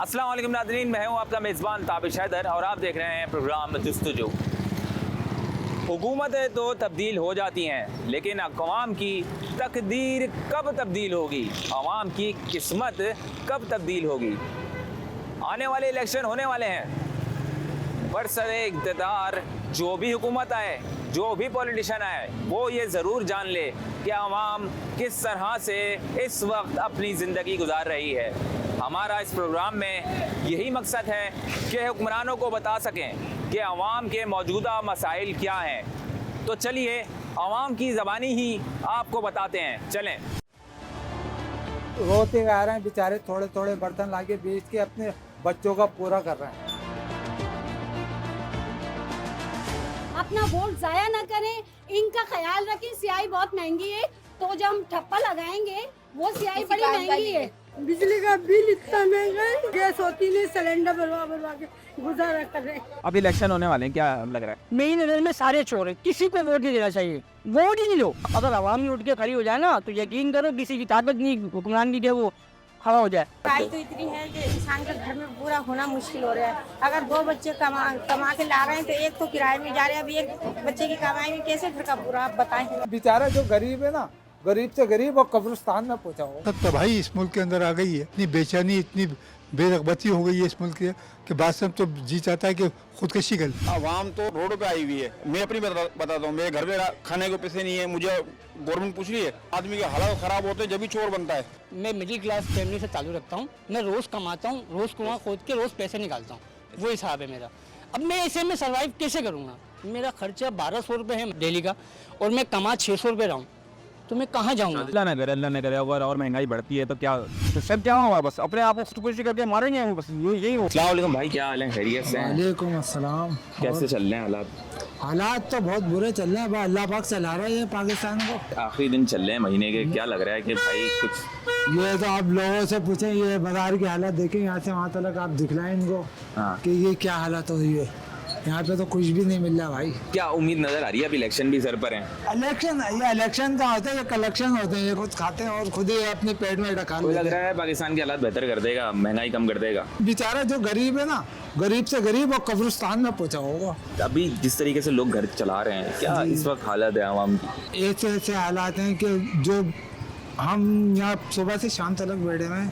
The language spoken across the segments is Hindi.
अस्सलाम वालेकुम नाज़रीन, मैं हूं आपका मेज़बान ताबिश हैदर और आप देख रहे हैं प्रोग्राम जुस्तजू। हुकूमतें तो तब्दील हो जाती हैं, लेकिन अवाम की तकदीर कब तब्दील होगी, अवाम की किस्मत कब तब्दील होगी। आने वाले इलेक्शन होने वाले हैं। बरसरे इक़्तिदार जो भी हुकूमत आए, जो भी पॉलिटिशियन आए, वो ये ज़रूर जान ले कि अवाम किस तरह से इस वक्त अपनी ज़िंदगी गुजार रही है। हमारा इस प्रोग्राम में यही मकसद है कि हुक्मरानों को बता सकें कि अवाम के मौजूदा मसाइल क्या हैं। तो चलिए अवाम की ज़बानी ही आपको बताते हैं, चलें। रोते आ रहे हैं बेचारे, थोड़े थोड़े बर्तन लाके बेच के अपने बच्चों का पूरा कर रहे हैं। अपना वोट जाया ना करें, इनका ख्याल रखें। सियाही बहुत महंगी है, तो जब हम ठप्पा लगाएंगे वो सियाही बड़ी महंगी है। बिजली का बिल इतना महंगा है, गैस होती नहीं, सिलेंडर भरवा के गुजारा कर रहे हैं। अब इलेक्शन होने वाले हैं, क्या लग रहा है? मेरी नजर में सारे चोर हैं, किसी को वोट नहीं देना चाहिए, वोट ही नहीं लो। अगर आवाम ही उठ के खड़ी हो जाए ना, तो यकीन करो किसी की ताकत नहीं हुक्मरान की वो खड़ा हो जाए। महंगाई तो इतनी है कि इंसान के घर में पूरा होना मुश्किल हो रहा है। अगर दो बच्चे कमा के ला रहे हैं तो एक तो किराए में जा रहे हैं, अभी एक बच्चे की कमाई में कैसे घर का पूरा, आप बताएं। बेचारा जो गरीब है ना, गरीब से गरीब और कब्रिस्तान में पहुंचा हो। सब तबाही इस मुल्क के अंदर आ गई है। इतनी बेचैनी, इतनी बेरगबती हो गई है इस मुल्क के बाद से तो जी चाहता है कि खुदकशी कर। आवाम तो रोडों पे आई हुई है। मैं अपनी बताता हूँ, मेरे घर में खाने को पैसे नहीं है, मुझे गवर्नमेंट पूछ रही है। आदमी के हालात खराब होते हैं जब भी चोर बनता है। मैं मिडिल क्लास फैमिली से चालू रखता हूँ, मैं रोज़ कमाता हूँ, रोज़ कुआं खोद के रोज़ पैसे निकालता हूँ, वो हिसाब है मेरा। अब मैं ऐसे में सर्वाइव कैसे करूँगा? मेरा खर्चा 1200 रुपये है डेली का और मैं कमा 600 रुपये रहा हूँ, तो मैं कहाँ जाऊँगा? अल्लाह न करे अगर और महंगाई बढ़ती है तो क्या, तो सब क्या होगा? बस अपने आप को खुदकुशी करके मारेंगे हम, बस यही हो। अस्सलाम वालेकुम भाई, क्या हाल है? खैरियत से हैं? वालेकुम अस्सलाम। कैसे चल रहे हैं हालात? हालात तो बहुत बुरे चल रहे हैं, अल्लाह पाक चला रहा है पाकिस्तान को। आखिरी दिन चल रहे हैं महीने के, क्या लग रहा है कि भाई कुछ? ये तो आप लोगों से पूछें, ये बाजार की हालत देखें, यहाँ से वहाँ तक आप दिखलाएं इनको कि ये क्या हालत हो रही है। यहाँ पे तो कुछ भी नहीं मिल रहा भाई। क्या उम्मीद नजर आ रही है? अब इलेक्शन भी सर पर हैं। इलेक्शन का होता है, ये कलेक्शन होते हैं, ये खुद खाते हैं और खुद ही अपने पेट में ढका कोई लेते लग रहा है पाकिस्तान के हालात बेहतर कर देगा, महंगाई कम कर देगा। बेचारा जो गरीब है ना, गरीब से गरीब और कब्रिस्तान में पहुंचा होगा। अभी जिस तरीके से लोग घर चला रहे हैं, क्या इस वक्त हालत है आवाम की? ऐसे ऐसे हालात हैं कि जो हम यहाँ सुबह से शाम तक बैठे हुए हैं,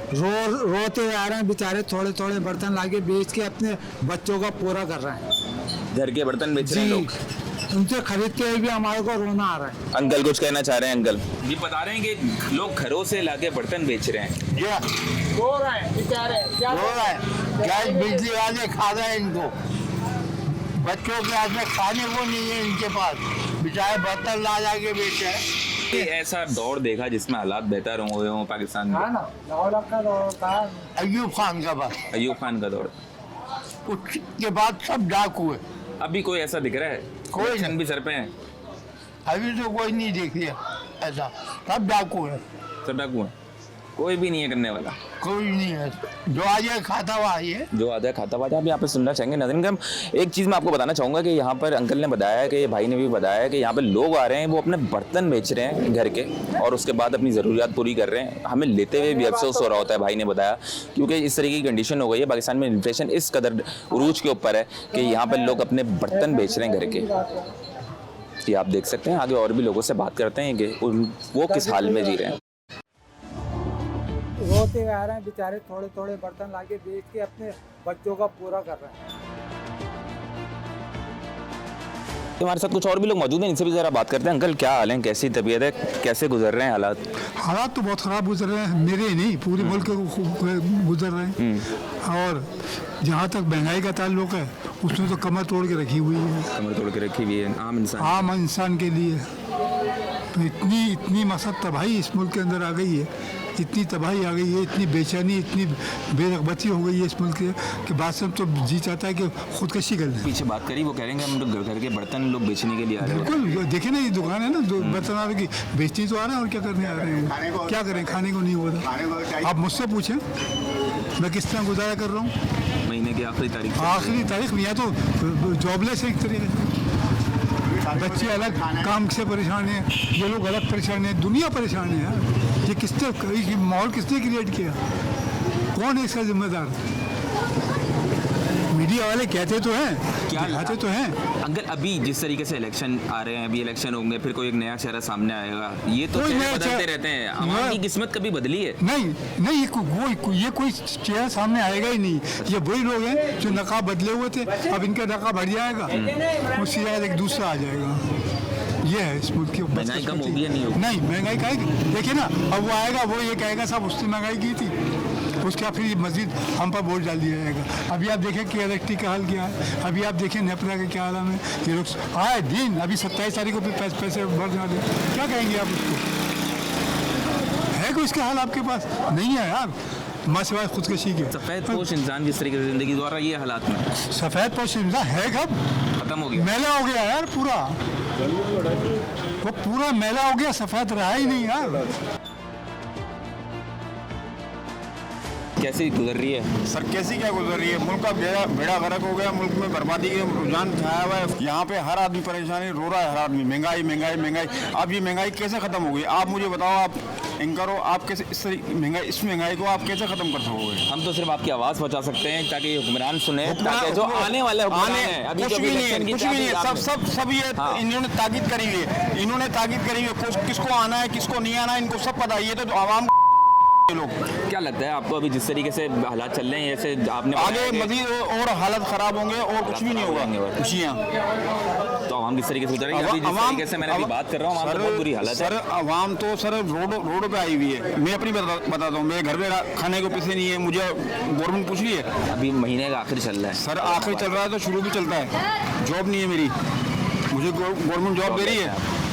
रोते आ रहे हैं बेचारे, थोड़े थोड़े बर्तन लाके बेच के अपने बच्चों का पूरा कर रहे हैं। घर के बर्तन बेच रहे हैं लोग, उनसे खरीद के भी हमारे को रोना आ रहा है। अंकल कुछ कहना चाह रहे हैं? अंकल ये बता रहे हैं कि लोग घरों से लाके बर्तन बेच रहे हैं। रो रहे हैं बेचारे, रो रहे हैं। गैस बिजली वाले खा रहे हैं इनको, बच्चों के हाथ में खाने को नहीं है इनके पास, बेचारे बर्तन ला जाके बेच रहे हैं। ऐसा दौर देखा जिसमें हालात बेहतर हुए हों पाकिस्तान में? अयूब खान का बात, अयूब खान का दौर, उसके बाद सब डाक हुए। अभी कोई ऐसा दिख रहा है? कोई इलेक्शन भी सर पे हैं, अभी तो कोई नहीं देख लिया ऐसा, सब डाकू है, सब डाकू हैं, कोई भी नहीं है करने वाला। कोई नहीं है, जो आ जाए खाता हुआ है, जो आता है खाता हुआ। आप यहाँ पे सुनना चाहेंगे नज़रीन का एक चीज़ मैं आपको बताना चाहूँगा कि यहाँ पर अंकल ने बताया है, कि ये भाई ने भी बताया है कि यहाँ पे लोग आ रहे हैं, वो अपने बर्तन बेच रहे हैं घर के और उसके बाद अपनी ज़रूरियात पूरी कर रहे हैं। हमें लेते हुए भी अफसोस हो रहा होता है, भाई ने बताया, क्योंकि इस तरीके की कंडीशन हो गई है पाकिस्तान में, इन्फ्लेशन इस कदर उरूज के ऊपर है कि यहाँ पर लोग अपने बर्तन बेच रहे हैं घर के। ये आप देख सकते हैं। आगे और भी लोगों से बात करते हैं कि वो किस हाल में जी रहे हैं। रोते आ रहे हैं बेचारे, थोड़े थोड़े बर्तन लाके बेच के अपने बच्चों का पूरा कर रहे हैं। हमारे साथ कुछ और भी लोग मौजूद हैं, इनसे भी ज़रा बात करते हैं। अंकल क्या हाल है, कैसी तबीयत है, कैसे गुजर रहे हैं हालात? हालात तो बहुत ख़राब गुजर रहे हैं, मेरे नहीं पूरे मुल्क के गुजर रहे हैं। और जहाँ तक महंगाई का ताल्लुक है, उसने तो कमर तोड़ के रखी हुई है, कमर तोड़ के रखी हुई है आम इंसान के लिए। तो इतनी मसद तबाही इस मुल्क के अंदर आ गई है, इतनी तबाही आ गई है, इतनी बेचैनी, इतनी बेरगबती हो गई है इस मुल्क के बाद से तो जी चाहता है कि खुदकशी कर लें। पीछे बात करी, वो कह रहे हैं कि हम लोग घर के बर्तन लोग बेचने के लिए आ रहे हैं। बिल्कुल, देखे ना ये दुकान है ना, बर्तन आ रहे की बेचनी तो आ रहे हैं और क्या करने आ रहे हैं, क्या करें, खाने को नहीं होता। आप मुझसे पूछें मैं किस तरह गुजारा कर रहा हूँ। महीने की आखिरी तारीख में, या तो जॉबलेस है एक तरीके से, बच्चे अलग काम से परेशान हैं, ये लोग अलग परेशान हैं, दुनिया परेशान है यार। ये माहौल किसने क्रिएट किया? कौन है इसका जिम्मेदार? मीडिया वाले कहते तो हैं, क्या दिखाते तो हैं। अंकल अभी जिस तरीके से इलेक्शन आ रहे हैं, अभी इलेक्शन होंगे, फिर कोई एक नया चेहरा सामने आएगा, ये तो कोई चेहरे नया बदलते चेहरा- रहते हैं। आवाम की किस्मत कभी बदली है? नहीं नहीं, ये कोई चेहरा सामने आएगा ही नहीं। ये वही लोग हैं जो नकाब बदले हुए थे, अब इनका नकाब हट जाएगा, उसके बाद एक दूसरा आ जाएगा। ये है इस मुल्क की महंगाई कम होगी या नहीं होगी? नहीं, महंगाई का देखिए ना, अब वो आएगा, वो ये कहेगा साहब उसने महंगाई की थी, उसके बाद फिर मस्जिद हम पर वोट डाल दिया जाएगा। अभी आप देखें कि इलेक्ट्रिक का हाल क्या है, अभी आप देखें नेपरा का क्या हाल है। ये लोग आए दिन, अभी 27 तारीख को भी पैसे बढ़ वाले, क्या कहेंगे आप उसको? है कोई इसका हाल आपके पास? नहीं है यार, माँ सिवाय खुदकशी के। सफेद पोश इंसान जिस तरीके से जिंदगी गुजार रहा है, ये हालात में सफ़ेद पोश इंसान है कब? खत्म हो गया। मैला हो गया यार पूरा, वो पूरा मैला हो गया, सफ़ेद रहा ही नहीं यार। कैसी गुजर रही है? सर कैसी क्या गुजर रही है? मुल्क का बेड़ा गर्क हो गया, मुल्क में बर्बादी के रुझान छाया हुआ है। यहाँ पे हर आदमी परेशानी, रो रहा है हर आदमी, महंगाई महंगाई महंगाई। अब ये महंगाई कैसे खत्म होगी? आप मुझे बताओ, आप एंकर हो, आप कैसे इस महंगाई को आप कैसे खत्म कर सकोगे? हम तो सिर्फ आपकी आवाज पहुंचा सकते हैं ताकि हुक्मरान सुने, ताकि जो आने वाले हुक्मरान हैं, अभी कुछ जो भी नहीं है, इलेक्शन की कुछ भी नहीं है, तारीख सब ये हाँ। इन्होंने ताकीद करी हुई है, इन्होंने ताकीद करी हुई है, किसको आना है किसको नहीं आना है, इनको सब पता है। ये तो आवाम लोग। क्या लगता है आपको अभी जिस तरीके से हालात चल रहे हैं, जैसे आपने आगे मजीद और हालत खराब होंगे और कुछ भी नहीं होगा। जी हाँ, तो आवाम किस तरीके से उतरेगी? अभी जिस तरीके से मैंने अभी बात कर रहा हूँ, आवाम तो बहुत बुरी हालत है। सर आवाम तो सर रोड पे आई हुई है। मैं अपनी बताता हूँ, मेरे घर में खाने को पैसे नहीं है, मुझे गवर्नमेंट पूछ रही है। अभी महीने का आखिर चल रहा है सर आखिर चल रहा है तो शुरू भी चलता है, जॉब नहीं है मेरी, मुझे गवर्नमेंट जॉब दे रही है।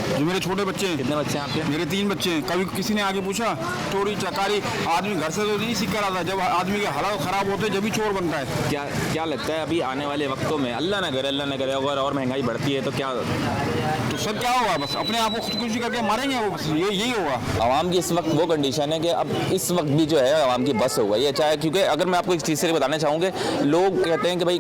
जो मेरे छोटे बच्चे हैं, कितने बच्चे हैं आपके? मेरे 3 बच्चे हैं। कभी किसी ने आके पूछा चोरी चकारी, आदमी घर से तो नहीं सीख कर आता, जब आदमी के हालात खराब होते हैं जब भी चोर बनता है। क्या लगता है अभी आने वाले वक्तों में, अल्लाह न करे अगर और महंगाई बढ़ती है तो क्या? तो सर क्या होगा? बस अपने आप को खुदकुशी करके मारेंगे वो, बस यही होगा। आवाम की इस वक्त वो कंडीशन है कि अब इस वक्त भी जो है आवाम की बस हो गई है, चाहे क्योंकि अगर मैं आपको एक चीज़ से बताना चाहूँगा, लोग कहते हैं कि भाई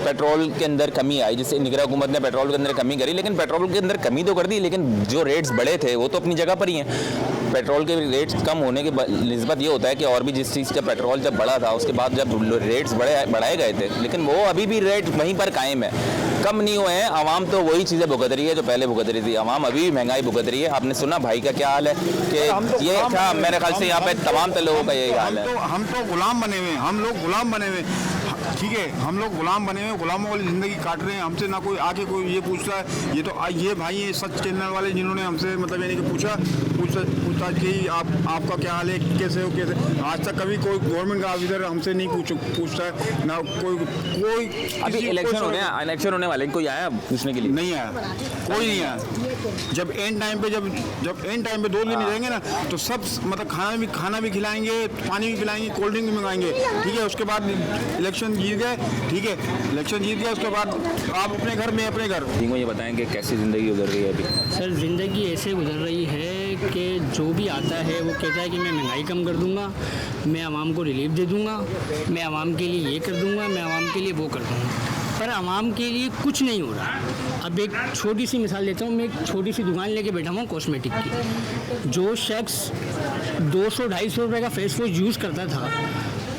पेट्रोल के अंदर कमी आई, जिससे निगरान हुकूमत ने पेट्रोल के अंदर कमी करी, लेकिन पेट्रोल के अंदर कमी तो कर दी, लेकिन जो रेट्स बढ़े थे वो तो अपनी जगह पर ही हैं। पेट्रोल के रेट्स कम होने के निस्बत ये होता है कि और भी जिस चीज़ का पेट्रोल जब बढ़ा था उसके बाद जब रेट्स बढ़ाए गए थे, लेकिन वो अभी भी रेट वहीं पर कायम है, कम नहीं हुए हैं। आवाम तो वही चीज़ें भुगत रही है जो पहले भुगत रही थी, आवाम अभी भी महंगाई भुगत रही है। आपने सुना भाई का क्या हाल है कि ये क्या, मेरे ख्याल से यहाँ पे तमाम लोगों का यही हाल है। हम तो गुलाम बने हुए, हम लोग गुलाम बने हुए, ठीक है, हम लोग गुलाम बने हुए, गुलामों वाली ज़िंदगी काट रहे हैं। हमसे ना कोई आके कोई ये पूछता है। ये तो ये भाई ये सच चैनल वाले जिन्होंने हमसे मतलब यानी कि पूछता कि आपका क्या हाल है, कैसे हो, कैसे। आज तक कभी कोई गवर्नमेंट का ऑफिसर हमसे नहीं पूछता है, ना कोई अभी इलेक्शन होने वाले, कोई आया पूछने के लिए? नहीं आया, कोई नहीं आया। जब एंड टाइम पे जब एंड टाइम पे 2 दिन रहेंगे ना, तो सब मतलब खाना भी खिलाएंगे, पानी भी पिलाएंगे, कोल्ड ड्रिंक भी मंगाएंगे, ठीक है। उसके बाद इलेक्शन जीत गए, ठीक है, इलेक्शन जीत गए, उसके बाद आप अपने घर में अपने घर। ठीक, ये बताएंगे कैसी ज़िंदगी गुजर रही है अभी? सर ज़िंदगी ऐसे गुजर रही है कि जो भी आता है वो कहता है कि मैं महंगाई कम कर दूंगा, मैं आवाम को रिलीफ दे दूंगा, मैं आवाम के लिए ये कर दूंगा, मैं आवाम के लिए वो कर दूंगा, पर आवाम के लिए कुछ नहीं हो रहा। अब एक छोटी सी मिसाल देता हूँ, मैं एक छोटी सी दुकान लेके बैठा हूँ कॉस्मेटिक की। जो शख्स 200-250 रुपये का फेस वॉश यूज़ करता था,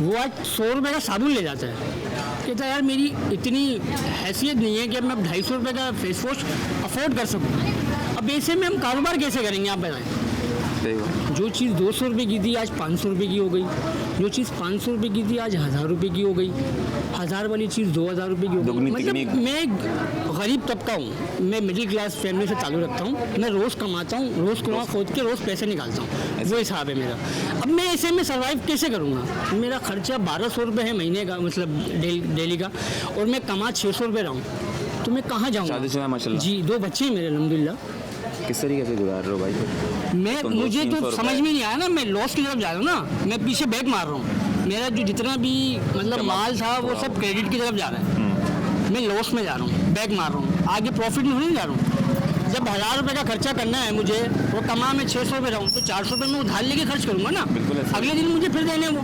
वो आज 100 रुपये का साबुन ले जाता है। कहता है यार मेरी इतनी हैसियत नहीं है कि मैं 250 रुपये का फेस वॉश अफोर्ड कर सकूँ। अब ऐसे में हम कारोबार कैसे करेंगे आप बताएं? जो चीज़ 200 रुपये की थी आज 500 रुपये की हो गई, जो चीज़ 500 रुपये की थी आज 1000 रुपये की हो गई, 1000 वाली चीज़ 2000 रुपये की हो गई। मतलब मैं गरीब तबका हूँ, मैं मिडिल क्लास फैमिली से ताल्लुक़ रखता हूँ, मैं रोज़ कमाता हूँ, रोज़ कुआं खोद के रोज़ पैसे निकालता हूँ, वो हिसाब है मेरा। अब मैं ऐसे में सर्वाइव कैसे करूँगा? मेरा खर्चा 1200 रुपये है महीने का, मतलब डेली का, और मैं कमा 600 रुपये रहा हूँ, तो मैं कहाँ जाऊँगा? माशाल्लाह जी 2 बच्चे हैं मेरे अल्हम्दुलिल्लाह। किस तरीके से गुजार रहे हो भाई? मुझे तो समझ में नहीं आया ना, मैं लॉस की तरफ जा रहा हूँ ना, मैं पीछे बैक मार रहा हूँ। मेरा जो जितना भी मतलब माल था वो सब क्रेडिट की तरफ जा रहा है, मैं लॉस में जा रहा हूँ, बैक मार रहा हूँ, आगे प्रॉफिट में नहीं जा रहा हूँ। जब 1000 रुपये का खर्चा करना है मुझे, वो कमा मैं 600 रुपये रहा हूँ, तो 400 रुपये मैं उधार लेके खर्च करूँगा ना। अगले दिन मुझे फिर देने वो,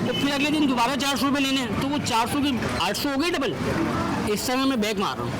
तो फिर अगले दिन दोबारा 400 रुपये लेने, तो वो 400 की 800 हो गई डबल। इस समय मैं बैक मार रहा हूँ,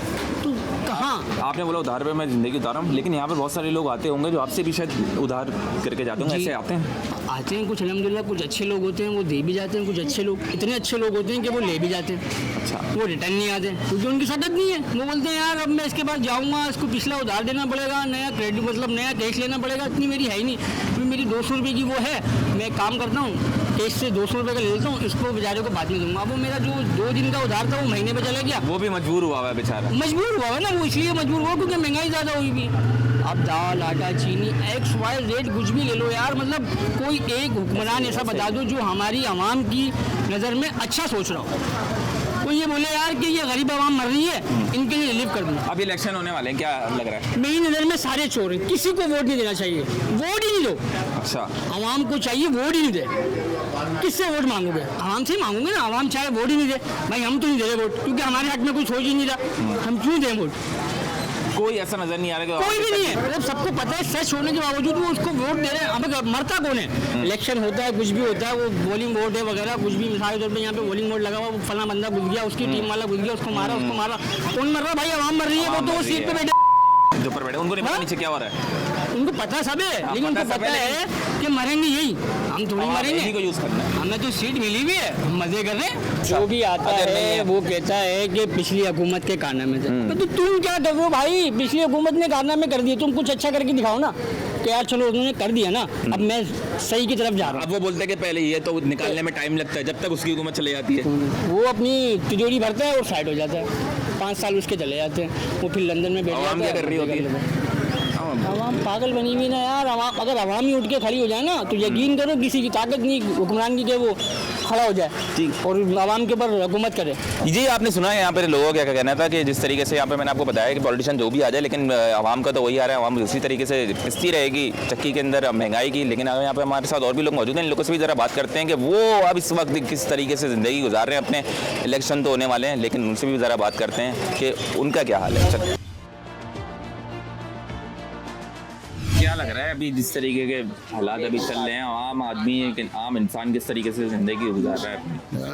तो कहाँ? आपने बोला उधार पे मैं ज़िंदगी उतारा हूँ, लेकिन यहाँ पे बहुत सारे लोग आते होंगे जो आपसे भी शायद उधार करके जाते होंगे, जी। ऐसे आते हैं? आते हैं कुछ अल्हम्दुलिल्लाह, कुछ अच्छे लोग होते हैं वो दे भी जाते हैं, कुछ अच्छे लोग इतने अच्छे लोग होते हैं कि वो ले भी जाते हैं। अच्छा। वो रिटर्न नहीं आते क्योंकि उनकी सदत नहीं है। वो बोलते हैं यार अब मैं इसके बाद जाऊँगा, इसको पिछला उधार देना पड़ेगा, नया क्रेडिट मतलब नया कैश लेना पड़ेगा, इतनी मेरी है ही नहीं। फिर मेरी 200 रुपये की वो है, मैं एक काम करता हूँ कैश से 200 रुपये का ले लेता हूँ, इसको बेचारे को बाद में दूंगा। वो मेरा जो 2 दिन का उधार था वो महीने पे चला गया। वो भी मजबूर हुआ है बेचारा। मजबूर हुआ है ना, वो इसलिए मजबूर हुआ क्योंकि महंगाई ज़्यादा हुई भी। अब दाल आटा चीनी XYZ कुछ भी ले लो यार, मतलब कोई एक हुक्मरान ऐसा बता दो जो हमारी आवाम की नज़र में अच्छा सोच रहा हो। कोई ये बोले यार कि ये गरीब आवाम मर रही है, इनके लिए रिलीफ कर दूँ। अब इलेक्शन होने वाले हैं, क्या लग रहा है? मेरी नज़र में सारे चोर हैं, किसी को वोट नहीं देना चाहिए। वोट ही नहीं दो, अच्छा। आवाम को चाहिए वोट ही नहीं दे। किससे वोट मांगोगे? आवाम से ही मांगोगे ना। आवाम चाहे वोट ही नहीं दे, भाई हम तो नहीं दे रहे वोट, क्योंकि हमारे हक में कोई सोच ही नहीं रहा, हम क्यों दें वोट? कोई ऐसा नजर नहीं आ रहा कि कोई भी नहीं है। मतलब सबको पता है सच होने के बावजूद वो उसको वोट दे रहे हैं। अब मरता कौन है? इलेक्शन होता है, कुछ भी होता है, वो पोलिंग वोट है वगैरह कुछ भी, मिसाल के तौर पे यहाँ पे पोलिंग वोट लगा हुआ, वो फला बंदा घुस गया, उसकी टीम वाला घुस गया, उसको मारा, उसको मारा। कौन मर रहा है भाई? आवाम मर रही है। वो तो वो सीट पे बैठे जो पर बैठे उनको नहीं पता नीचे क्या हो रहा है। उनको पता सब है, लेकिन उनको पता सब पता है, है कि मरेंगे यही, हम थोड़ी इन्हीं को मरेंगे। यूज करना है। हमें तो सीट मिली हुई है, हम मजे कर रहे हैं। जो भी आता है वो कहता है कि पिछली हुकूमत के कारनामे से। तो तुम क्या कर रहे हो भाई? पिछली हुकूमत ने कारनामे कर दिए, तुम कुछ अच्छा करके दिखाओ ना कि यार चलो उन्होंने कर दिया ना, अब मैं सही की तरफ जा रहा हूँ। अब वो बोलते हैं कि पहले ये तो निकालने में टाइम लगता है, जब तक उसकी हुकूमत चली जाती है। वो अपनी तिजोरी भरता है और साइड हो जाता है, 5 साल उसके चले जाते हैं, वो फिर लंदन में बैठ आवाम जाता क्या है। कर रही होती है? आवाम पागल बनी हुई ना यार। अगर आवाम ही उठ के खड़ी हो जाए ना तो यकीन करो किसी की ताकत नहीं हुक्मरान की कि वो खड़ा हो जाए ठीक। और आवाम के ऊपर हुकूमत करे। जी, आपने सुना है यहाँ पे लोगों का क्या कहना था कि जिस तरीके से यहाँ पे मैंने आपको बताया कि पॉलिटिशियन जो भी आ जाए, लेकिन आवाम का तो वही आ रहा है, आवाम उसी तरीके से पिसती रहेगी चक्की के अंदर महंगाई की। लेकिन अगर यहाँ पे हमारे साथ और भी लोग मौजूद हैं, इन लोगों से भी ज़रा बात करते हैं कि वो अब इस वक्त किस तरीके से ज़िंदगी गुजार रहे हैं। अपने इलेक्शन तो होने वाले हैं, लेकिन उनसे भी ज़रा बात करते हैं कि उनका क्या हाल है। क्या लग रहा है अभी जिस तरीके के हालात अभी चल रहे हैं, आम आदमी आम इंसान किस तरीके से ज़िंदगी गुजार रहा है?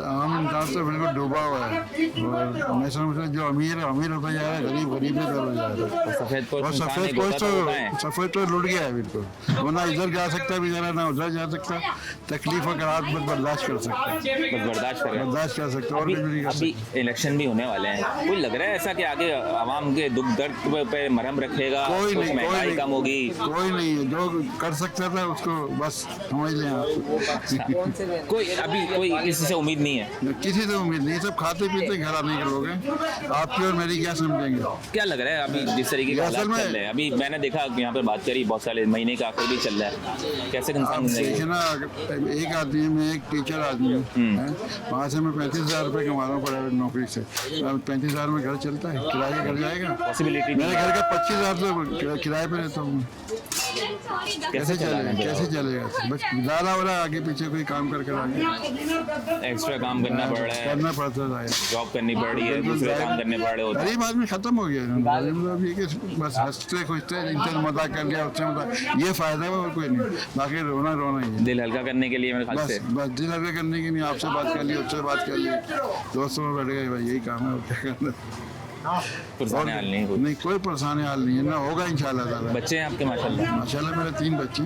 आम इंसान तो बिल्कुल डूबा हुआ है और मैं समझता हूँ जो अमीर है अमीर होता जा रहा है, गरीब गरीब में हो जा रहा है। सफ़ेद पोस्ट लुट गया है बिल्कुल। वो ना इधर जा सकता है बेचारा, ना उधर जा सकता। तकलीफ और रात में बर्दाश्त कर सकता है, बस बर्दाश्त कर सकता है और कुछ नहीं कर अभी इलेक्शन भी होने वाले हैं, कोई लग रहा है ऐसा कि आगे आवाम के दुख दर्द पे मरहम रखेगा? कोई नहीं, महंगाई कम होगी? कोई नहीं है। जो कर सकता था उसको बस समझ लें आप। कोई अभी कोई किसी से उम्मीद नहीं है? किसी से उम्मीद नहीं, सब खाते पीते घर आने के लोग हैं। आपकी और मेरी क्या समझेंगे? क्या लग रहा है अभी जिस तरीके के हालात चल रहे हैं? अभी मैंने देखा यहाँ पे बात करी, बहुत सारे महीने का आखिर भी चल रहा है, कैसे इंसान देखिए ना, एक आदमी में एक टीचर आदमी है, वहाँ से मैं 35,000 रुपये कमा रहा हूँ प्राइवेट नौकरी से। 35,000 में घर चलता है? किराए का घर जाएगा? पॉसिबिलिटी मेरे घर का 25,000 तो किराए पे रहता हूँ। कैसे चलेगा? बस ज़्यादा हो रहा है, आगे पीछे कोई काम करके आगे एक्स्ट्रा काम करना पड़ रहा है, करना पड़ता है, जॉब करनी पड़ रही है, दूसरे काम करने पड़ रहे होते हैं। गरीब आदमी खत्म हो गया। मतलब ये कि बस हंसते खुशते इनसे मजाक कर लिया, उससे मजाक, ये फायदा है और कोई नहीं, बाकी रोना ही है। दिल हल्का करने के लिए मेरे ख्याल से बस दिल हल्का करने के लिए आपसे बात कर ली, उससे बात कर ली, दोस्तों में बैठ गए, भाई यही काम है और क्या करना। परेशानी हाल नहीं कोई परेशानी हाल नहीं है ना, होगा इंशाल्लाह ताला। बच्चे हैं आपके? माशाल्लाह मेरे 3 बच्चे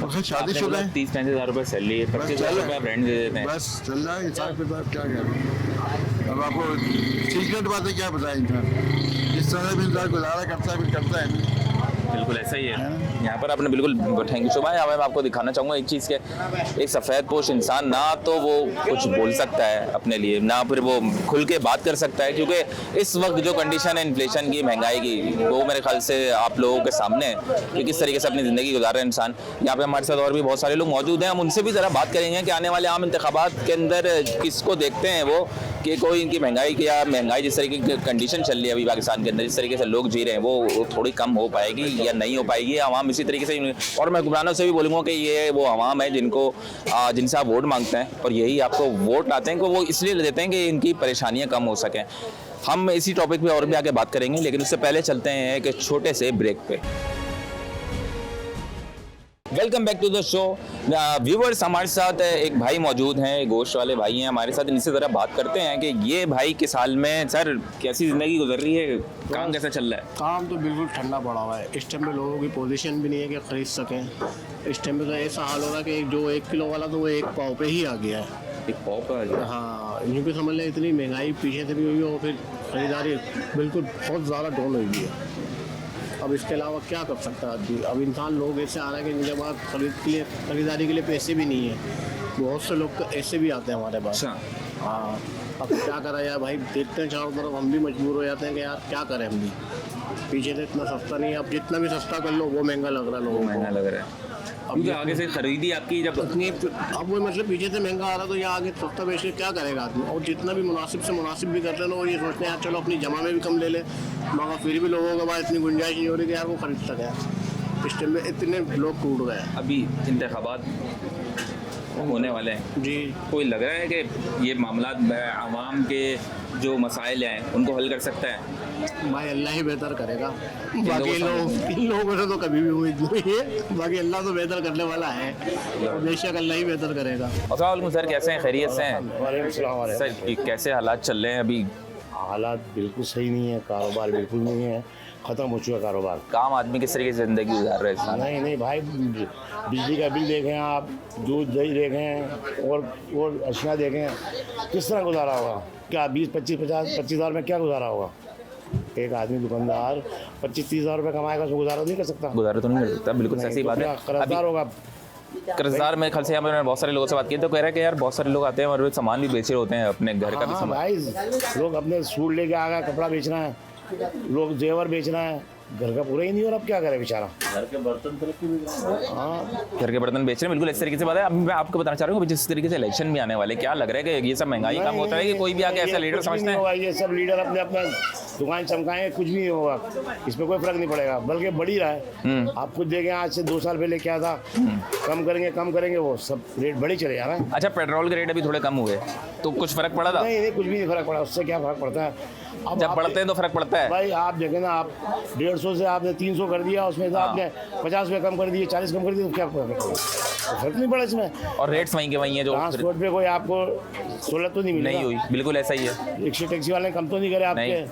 और फिर शादीशुदा है। 30-35 हज़ार रुपये सैलरी है, 25,000 रुपये आप रेंट दे देते हैं। बस चल रहा है हिसाब किताब, क्या करें। अब आपको सीक्रेट बातें क्या बताएं इंसान, जिस तरह भी इंसान गुजारा करता है फिर करता है। बिल्कुल ऐसा ही है। यहाँ पर आपने बिल्कुल थैंक यू सुबह। मैं आपको दिखाना चाहूँगा एक चीज़ के, एक सफ़ेद पोश इंसान ना तो वो कुछ बोल सकता है अपने लिए, ना फिर वो खुल के बात कर सकता है, क्योंकि इस वक्त जो कंडीशन है इन्फ्लेशन की, महंगाई की, वो मेरे ख्याल से आप लोगों के सामने है कि किस तरीके से अपनी ज़िंदगी गुजार रहे हैं इंसान। यहाँ पे हमारे साथ और भी बहुत सारे लोग मौजूद हैं, हम उनसे भी ज़रा बात करेंगे कि आने वाले आम इंतखाबात के अंदर किसको देखते हैं वो, कि कोई इनकी महंगाई की, या महंगाई जिस तरीके की कंडीशन चल रही है अभी पाकिस्तान के अंदर, जिस तरीके से लोग जी रहे हैं वो थोड़ी कम हो पाएगी या नहीं हो पाएगी। आवाम इसी तरीके से, और मैं हुक्मरानों से भी बोलूँगा कि ये वो आवाम है जिनसे आप वोट मांगते हैं, और यही आपको वोट आते हैं कि वो इसलिए देते हैं कि इनकी परेशानियाँ कम हो सकें। हम इसी टॉपिक पे और भी आगे बात करेंगे, लेकिन उससे पहले चलते हैं एक छोटे से ब्रेक पे। Welcome back to the show. Viewers, हमारे साथ एक भाई मौजूद हैं, गोश्त वाले भाई हैं हमारे साथ। इनसे ज़रा बात करते हैं कि ये भाई किस हाल में, सर कैसी ज़िंदगी गुजर रही है, काम कैसा चल रहा है? काम तो बिल्कुल ठंडा पड़ा हुआ है। इस टाइम पे लोगों की पोजीशन भी नहीं है कि ख़रीद सकें। इस टाइम पे तो ऐसा हाल हो रहा है कि जो 1 किलो वाला तो वो 1 पाव पे ही आ गया है। एक पाव का आ गया। हाँ, यूँ समझ लें इतनी महंगाई पीछे से भी हुई हो, फिर ख़रीदारी बिल्कुल बहुत ज़्यादा डाउन हुई है। अब इसके अलावा क्या कर सकता है आदमी? अब इंसान लोग ऐसे आ रहे हैं कि जिनके पास खरीदारी के लिए पैसे भी नहीं है। बहुत से लोग ऐसे भी आते हैं हमारे पास। अच्छा। हाँ, अब क्या करा यार भाई, देखते हैं चारों तरफ, हम भी मजबूर हो जाते हैं कि यार क्या करें हम भी। पीछे से इतना सस्ता नहीं है, अब जितना भी सस्ता कर लो वो महंगा लग रहा है लोगों को। महंगा लग रहा है क्योंकि आगे से खरीदी आपकी जब इतनी, अब वो मतलब पीछे से महंगा आ रहा तो यहाँ आगे सस्ता बेच के क्या करेगा आदमी? और जितना भी मुनासिब से मुनासिब भी करते हैं लोग, ये सोचते हैं यार चलो अपनी जमा में भी कम ले ले, मगर फिर भी लोगों के पास इतनी गुंजाइश नहीं हो रही कि यार वो खरीद सके। इस टाइम में इतने लोग टूट गए। अभी इंतखाबात होने वाले हैं जी, कोई लग रहा है कि ये मामला आवाम के जो मसाइल हैं उनको हल कर सकता है? भाई अल्लाह ही बेहतर करेगा। बाकी इन लोगों से तो कभी भी उम्मीद नहीं है। बाकी अल्लाह तो बेहतर करने वाला है, और बेशक अल्लाह ही बेहतर करेगा। अस्सलाम वालेकुम सर, कैसे हैं? खैरियत से हैं? वालेकुम सलाम। सर कैसे हालात चल रहे हैं अभी? हालात बिल्कुल सही नहीं है, कारोबार बिल्कुल नहीं है, ख़त्म हो चुका कारोबार। काम आदमी किस तरीके से ज़िंदगी गुजार रहे हैं? नहीं भाई, बिजली का बिल देखें आप, दूध दही देखें और अशिया देखें, किस तरह गुजारा होगा? क्या 20-25 हज़ार में क्या गुजारा होगा? एक आदमी दुकानदार 25-30 हज़ार रुपये कमाएगा, उसको गुजारा नहीं कर सकता। गुजारा तो नहीं कर सकता, बिल्कुल सही बात है। कर्जदार होगा। कर्जदार मेरे ख्याल से यहाँ पे मैंने बहुत सारे लोगों से बात की तो कह रहा है कि यार बहुत सारे लोग आते हैं और सामान भी बेच रहे होते हैं, अपने घर का भी हाँ सामान। भाई, लोग अपने सूट लेके आ गए, कपड़ा बेचना है, लोग जेवर बेचना है, घर का पूरा ही नहीं हो रहा। अब क्या करे बेचारा? घर के बर्तन बेच रहे हैं, बिल्कुल इस तरीके से बात है। अब मैं आपको बताना चाह रहा हूँ जिस तरीके से इलेक्शन भी आने वाले, क्या लग रहा है कि ये सब महंगाई काम होता है कि कोई भी आके ऐसा लीडर समझते हैं? ये सब लीडर अपने अपना दुकान चमकाएंगे, कुछ भी नहीं होगा, इसमें कोई फर्क नहीं पड़ेगा, बल्कि बढ़ ही रहा है। आप खुद देखें, आज से 2 साल पहले क्या था, कम करेंगे वो सब रेट बढ़ी चले जा रहा है। अच्छा, पेट्रोल के रेट अभी थोड़े कम हुए तो कुछ फर्क पड़ा था? नहीं, कुछ भी नहीं फर्क पड़ा। उससे क्या फर्क पड़ता है? अब जब बढ़ते हैं तो फर्क पड़ता है भाई। आप देखें ना, आप 150 से आपने 300 कर दिया, उसमें से आपने 50 रुपये कम कर दिए, 40 कम कर दिए, तो क्या फर्क नहीं पड़ा इसमें? और रेट्स वहीं के वहीं है। जो ट्रांसपोर्ट पे कोई आपको सहूलत तो नहीं मिली? नहीं हुई, बिल्कुल ऐसा ही है। रिक्शा टैक्सी वाले कम तो नहीं करे आपके?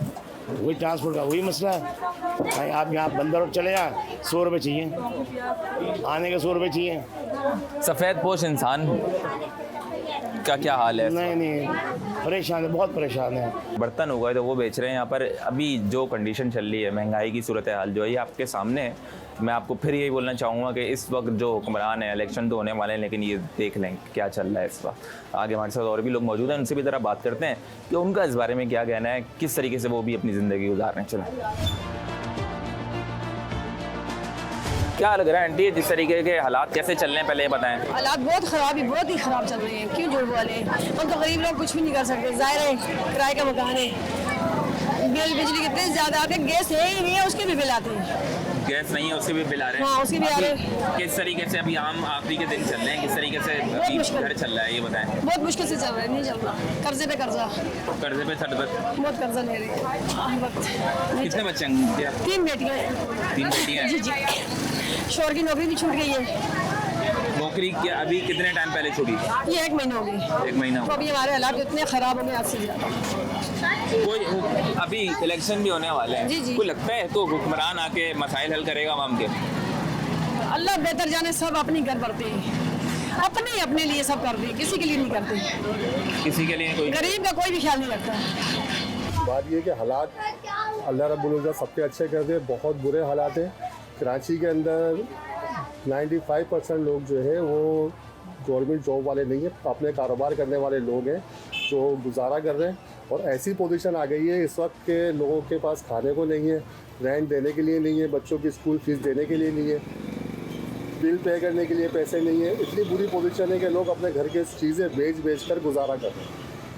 वही ट्रांसपोर्ट का वही मसला है भाई। आप यहाँ बंदर रोड चले जाए, 100 रुपये चाहिए, आने के 100 रुपये चाहिए। सफ़ेद पोश इंसान का क्या हाल है? नहीं, परेशान है, बहुत परेशान है। बर्तन हो गए तो वो बेच रहे हैं यहाँ पर। अभी जो कंडीशन चल रही है, महंगाई की सूरत हाल जो है, ये आपके सामने है। मैं आपको फिर यही बोलना चाहूँगा कि इस वक्त जो हुक्मरान है, इलेक्शन तो होने वाले हैं, लेकिन ये देख लें क्या चल रहा है इस वक्त। आगे हमारे साथ और भी लोग मौजूद हैं, उनसे भी ज़रा बात करते हैं कि उनका इस बारे में क्या कहना है, किस तरीके से वो भी अपनी ज़िंदगी गुजार रहे हैं। चलें, क्या लग रहा है आंटी, जिस तरीके के हालात कैसे चल रहे हैं, पहले ये बताएं। हालात बहुत ही ख़राब चल रहे हैं। क्यों झूठ बोले? हम तो गरीब लोग कुछ भी नहीं कर सकते। ज़ाहिर है, किराए का मकान है, बिजली कितने ज़्यादा आते हैं, गैस है ही नहीं है, उसके भी बिल आते हैं। गैस नहीं है, उसके भी बिल आ रहे हैं। हाँ, उसके भी आ रहे हैं। किस तरीके से अभी आम आखिरी के दिन चल रहे हैं, किस तरीके से अभी घर चल रहा है, ये बताएं। बहुत मुश्किल से चल रहा है, नहीं चल रहा। कर्जे पे कर्जा बहुत कर्जा ले रही है। कितने बच्चे हैं? 3 बेटियाँ हैं। 3 बेटियाँ हैं। जी। शोहर की नौकरी भी छूट गई है। नौकरी क्या अभी कितने टाइम पहले छूटी? ये 1 महीना हो गया। 1 महीना तो अभी हमारे हालात इतने ख़राब हो गए आज से ज़्यादा। कोई अभी इलेक्शन भी होने वाले हैं, जी। कोई लगता है तो हुक्मरान आके मसाइल हल करेगा आवाम के? अल्लाह बेहतर जाने, सब अपनी घर भरते हैं, अपने लिए सब करते हैं, किसी के लिए नहीं करते। किसी के लिए कोई गरीब का कोई भी ख्याल नहीं रखता। बात ये कि हालात अल्लाह रब्बुल इज़्ज़त सबके अच्छे कर दे। बहुत बुरे हालात हैं कराची के अंदर। 95% लोग जो है वो गवर्नमेंट जॉब वाले नहीं है, अपने कारोबार करने वाले लोग हैं जो गुजारा कर रहे हैं। और ऐसी पोजीशन आ गई है इस वक्त के लोगों के पास खाने को नहीं है, रेंट देने के लिए नहीं है, बच्चों की स्कूल फीस देने के लिए नहीं है, बिल पे करने के लिए पैसे नहीं है। इतनी बुरी पोजीशन है कि लोग अपने घर की चीज़ें बेच कर गुजारा कर रहे हैं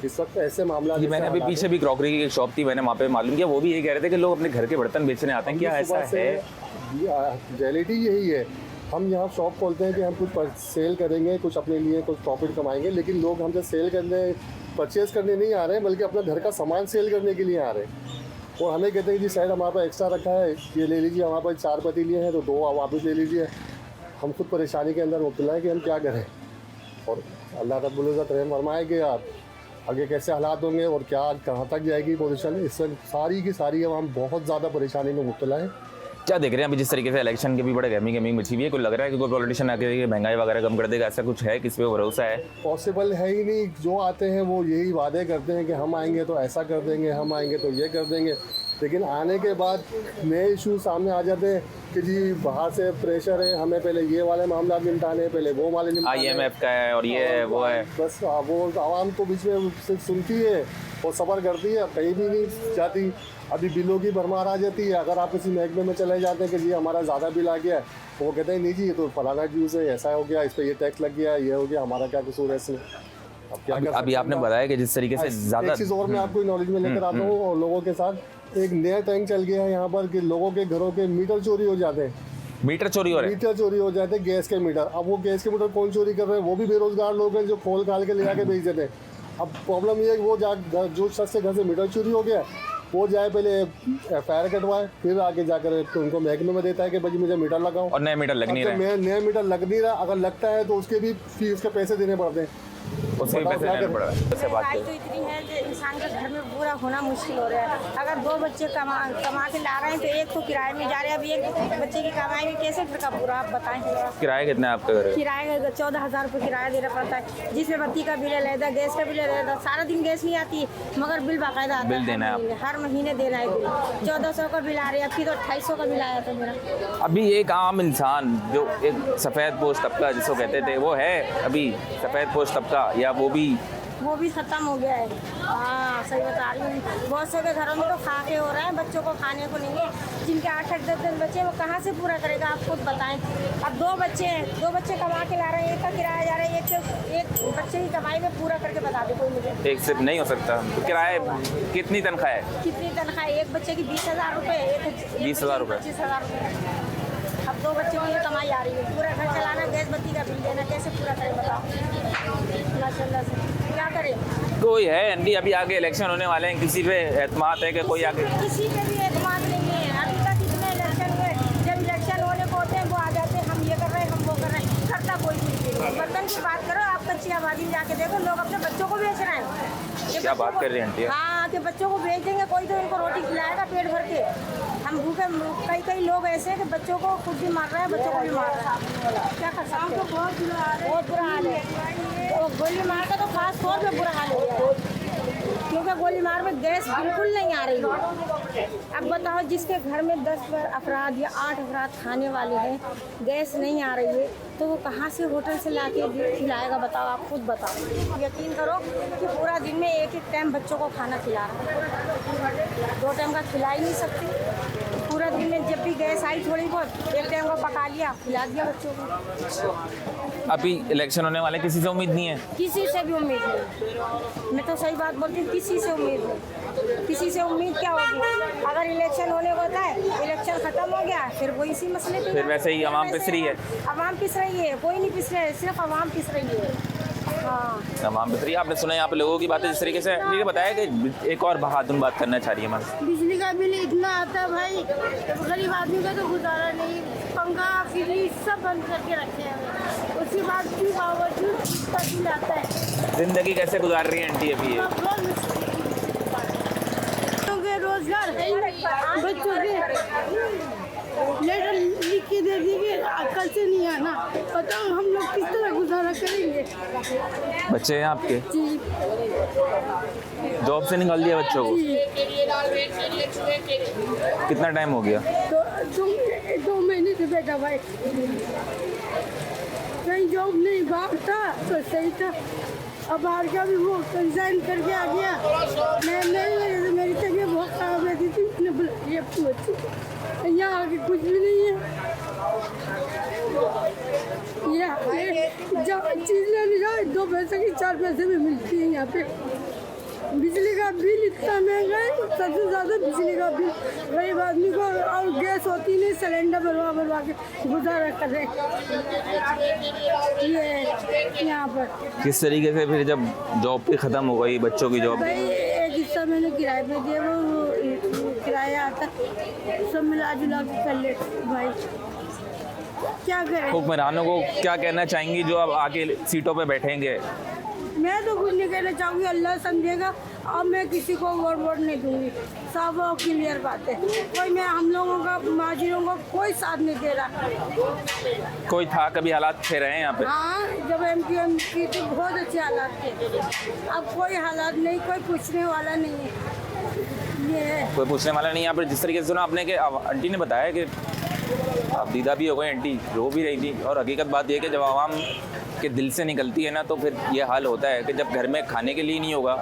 इस वक्त। ऐसे मामला मैंने अभी पीछे भी क्रॉकरी की एक शॉप थी, मैंने वहाँ पे मालूम किया, वो भी ये कह रहे थे कि लोग अपने घर के बर्तन बेचने आते हैं। क्या ऐसा है? रियलिटी यही है। हम यहाँ शॉप खोलते हैं कि हम कुछ सेल करेंगे, कुछ अपने लिए कुछ प्रॉफिट कमाएंगे, लेकिन लोग हमसे सेल करने, परचेज़ करने नहीं आ रहे हैं, बल्कि अपना घर का सामान सेल करने के लिए आ रहे हैं। और हमें कहते हैं कि शायद हमारे पास एक्स्ट्रा रखा है, ये ले लीजिए, हमारे पास 4 पतीले हैं तो 2 आप वापस ले लीजिए। हम खुद परेशानी के अंदर मुब्तला है कि हम क्या करें। और अल्लाह रब्बुल इज़्ज़त रहम फरमाए कि आगे कैसे हालात होंगे और क्या कहाँ तक जाएगी पोजीशन। इस वक्त सारी की सारी हम बहुत ज़्यादा परेशानी में मुब्तला है। क्या देख रहे हैं अभी जिस तरीके से इलेक्शन के भी बड़े गहमी मची हुई है, कोई लग रहा है कि कोई पॉलिटिशियन आके महंगाई वगैरह कम कर देगा, ऐसा कुछ है, किस पे भरोसा है? पॉसिबल है ही नहीं। जो आते हैं वो यही वादे करते हैं कि हम आएंगे तो ऐसा कर देंगे, हम आएंगे तो ये कर देंगे, लेकिन आने के बाद नए इशू सामने आ जाते हैं कि जी बाहर से प्रेशर है, हमें पहले ये वाले मामला निपटाने, पहले वो वाले निपटाने, IMF का है और ये है वो है। बस वो आवाम को बीच में सिर्फ सुनती है और सफ़र करती है, कहीं भी नहीं जाती। अभी बिलों की भरमार आ जाती है। अगर आप किसी महकमे में चले जाते हैं कि जी हमारा ज़्यादा बिल आ गया है, तो वो कहते हैं नहीं जी ये तो फलाना ड्यूज़ है, ऐसा हो गया, इस पर ये टैक्स लग गया, ये हो गया, हमारा क्या कसूर है इसमें। अब क्या अभी आपने बताया कि जिस तरीके से ज़्यादा एक चीज़ और मैं आपको नॉलेज में लेकर आता हूँ, और लोगों के साथ एक नया टैंक चल गया है यहाँ पर कि लोगों के घरों के मीटर चोरी हो जाते हैं। मीटर चोरी हो रहे हैं? मीटर चोरी हो जाते हैं, गैस के मीटर। अब वो गैस के मीटर कौन चोरी कर रहे हैं? वो भी बेरोजगार लोग हैं जो खोल खाल के ले जाके बेच देते हैं। अब प्रॉब्लम ये है कि वो जो शख्स से घर से मीटर चोरी हो गया, वो जाए पहले FIR कटवाए, फिर आगे जाकर उनको महकमे में देता है कि भाई मुझे मीटर लगाओ, और नया मीटर लग नहीं रहा है। नया मीटर लग नहीं रहा। अगर लगता है तो उसके भी फीस के पैसे देने पड़ते हैं, उससे भी पैसे देने पड़ रहा है। उससे बात महंगाई करें तो इतनी है कि इंसान के घर में पूरा होना मुश्किल हो रहा है। अगर 2 बच्चे कमा के ला रहे हैं तो एक तो किराए में जा रहे हैं। अब एक बच्चे की कमाई में कैसे घर का पूरा, आप बताएं। किराया कितना है आपका घर? किराया 14,000 रुपये किराया देना पड़ता है, जिसमें बत्ती का बिल है, गैस का बिल है। सारा दिन गैस नहीं आती मगर बिल बाकायदा आता है। बिल देना है हर महीने देना है बिल। 1400 का बिल आ रहा है, अभी तो 2800 का बिल आया था मेरा। अभी एक आम इंसान जो एक सफ़ेद पोश तबका जिसको कहते थे, वो है अभी सफ़ेद पोश तबका, या वो भी ख़त्म हो गया है। हाँ सही बता रही हूँ। बहुत से के घरों में तो खाके हो रहे हैं, बच्चों को खाने को नहीं है। जिनके 8-8, 10-10 बच्चे, वो कहाँ से पूरा करेगा, आप खुद बताएं। अब 2 बच्चे हैं, 2 बच्चे कमा के ला रहे हैं, एक का किराया जा रहा है, एक बच्चे की कमाई में पूरा करके बता दे कोई मुझे। एक सिर्फ नहीं हो सकता। तो किराए कितनी तनख्वाह है? कितनी तनख्वाह है? एक बच्चे की 20,000 रुपये, 20,000 रुपये, 25,000 रुपये। अब 2 बच्चों की कमाई आ रही है, पूरा घर चलाना, गैस बत्ती का बिल देना, कैसे पूरा करें बताओ। माशाल्लाह से क्या करें। कोई है आंटी? अभी आगे इलेक्शन होने वाले हैं, किसी पे एतमाद है कि कोई आगे? किसी पे भी एतमाद नहीं है। अभी तक इतने इलेक्शन हुए, जब इलेक्शन होने को होते हैं वो आ जाते हैं, हम ये कर रहे हैं, हम वो कर रहे हैं, करता कोई नहीं। बर्तन की बात करो, आप कच्ची आबादी में जाके देखो, लोग अपने बच्चों को बेच रहे हैं। क्या बात कर रही हैं आंटी? हाँ, कि बच्चों को बेच देंगे, कोई तो इनको रोटी खिलाएगा पेट भर के। हम भूखे, कई लोग ऐसे हैं कि बच्चों को खुद भी मार रहे हैं, बच्चों को भी मार रहे हैं। क्या कर सकते हैं? बहुत बुरा हाल है। तो गोली मार का तो खास तौर पे बुरा हाल है, क्योंकि गोली मार में गैस बिल्कुल नहीं आ रही है। अब बताओ, जिसके घर में 10 अफराद या 8 अफराद खाने वाले हैं, गैस नहीं आ रही है, तो वो कहाँ से होटल से ला के खिलाएगा बताओ, आप खुद बताओ। यकीन करो कि पूरा दिन में एक टाइम बच्चों को खाना खिला रहा है, 2 टाइम का खिला ही नहीं सकती। पूरा दिन में जब भी गैस आई थोड़ी बहुत, एक टाइम का पका लिया, खिला दिया बच्चों को। अभी इलेक्शन होने वाले, किसी से उम्मीद नहीं है? किसी से भी उम्मीद नहीं। मैं तो सही बात बोलती हूँ, किसी से उम्मीद नहीं। किसी से उम्मीद क्या होगी? अगर इलेक्शन होने को होता है, इलेक्शन खत्म हो गया, फिर वो इसी मसले पे, फिर वैसे ही आवाम पिस रही है। आवाम पिस रही है, कोई नहीं पिस रहा है, सिर्फ आवाम पिस रही है। हाँ, तमाम बेहतरी। आपने सुना यहाँ पे लोगों की बातें जिस तरीके से, ये बताया कि एक और बहादुर बात करना चाह रही है। मैं बिजली का बिल इतना आता है भाई, गरीब आदमी का तो गुजारा नहीं। पंखा फ्रिज सब बंद करके रखे हैं, उसके बाद भी बावजूद इसका बिल आता है। जिंदगी कैसे गुजार रही है आंटी अभी? रोजगार बच्चों के लेटर लिख के दे दिए, कल से नहीं आना, बताओ हम लोग किस तरह गुजारा करेंगे। बच्चे हैं आपके? जी। जॉब से निकाल दिया बच्चों को? कितना टाइम हो गया? 2 महीने से बैठा भाई, कहीं जॉब नहीं, बाहर था तो सही था। अब बाहर का भी वो रिजाइन करके आ गया। मैं नहीं, मेरी तबीयत बहुत खराब रहती थी, उसने बुलाई अपनी बच्ची को। यहाँ आगे कुछ भी नहीं है। जब चीज़ लेने जाए 2 पैसे की 4 पैसे में मिलती है यहाँ पे। बिजली का बिल इतना महंगा है, सबसे ज़्यादा बिजली का बिल गरीब आदमी को, और गैस होती नहीं, सिलेंडर भरवा के गुजारा कर रहे ये यहाँ पर। किस तरीके से फिर जब जॉब पे ख़त्म हो गई बच्चों की जॉब? भाई एक हिस्सा मैंने किराए पे दिया, वो किराया आता, सब मिला जुला के कर ले भाई। क्या करें? हुक्मरानों को क्या कहना चाहेंगी जो अब आके सीटों पे बैठेंगे? मैं तो कुछ नहीं कहना चाहूँगी, अल्लाह समझेगा। अब मैं किसी को वोट नहीं दूंगी, साफ और क्लियर बात है। कोई मैं हम लोगों का माजिरों को कोई साथ नहीं दे रहा। कोई था कभी हालात थे रहे हैं यहाँ पे? हाँ, जब एमपीएम की थी बहुत अच्छे हालात थे। अब कोई हालात नहीं, कोई पूछने वाला नहीं है। ये है। कोई पूछने वाला नहीं। यहाँ पर जिस तरीके से सुना आपने कि आंटी ने बताया कि आप दीदा भी हो गए, आंटी रो भी रही थी, और हकीकत बात यह कि जब आवाम के दिल से निकलती है ना तो फिर ये हाल होता है कि जब घर में खाने के लिए नहीं होगा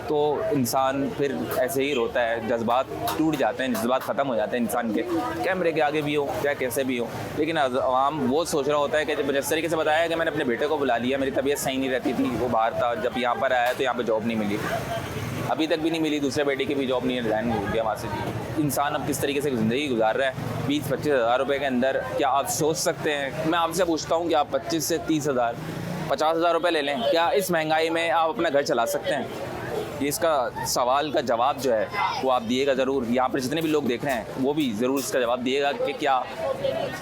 तो इंसान फिर ऐसे ही रोता है, जज्बात टूट जाते हैं, जज्बात ख़त्म हो जाते हैं इंसान के, कैमरे के आगे भी हो चाहे कैसे भी हो। लेकिन आवाम वो सोच रहा होता है कि जब जिस तरीके से बताया कि मैंने अपने बेटे को बुला लिया, मेरी तबीयत सही नहीं रहती थी, वो बाहर था, जब यहाँ पर आया तो यहाँ पर जॉब नहीं मिली, अभी तक भी नहीं मिली, दूसरे बेटे की भी जॉब नहीं, रिजाइन हो गया वहाँ से। इंसान अब किस तरीके से ज़िंदगी गुजार रहा है 20-25 हज़ार रुपये के अंदर। क्या आप सोच सकते हैं? मैं आपसे पूछता हूँ कि आप 25 से 30 हज़ार 50 हज़ार रुपये ले लें, क्या इस महंगाई में आप अपना घर चला सकते हैं? ये इसका सवाल का जवाब जो है वो आप दिएगा ज़रूर। यहाँ पर जितने भी लोग देख रहे हैं वो भी ज़रूर इसका जवाब दिएगा कि क्या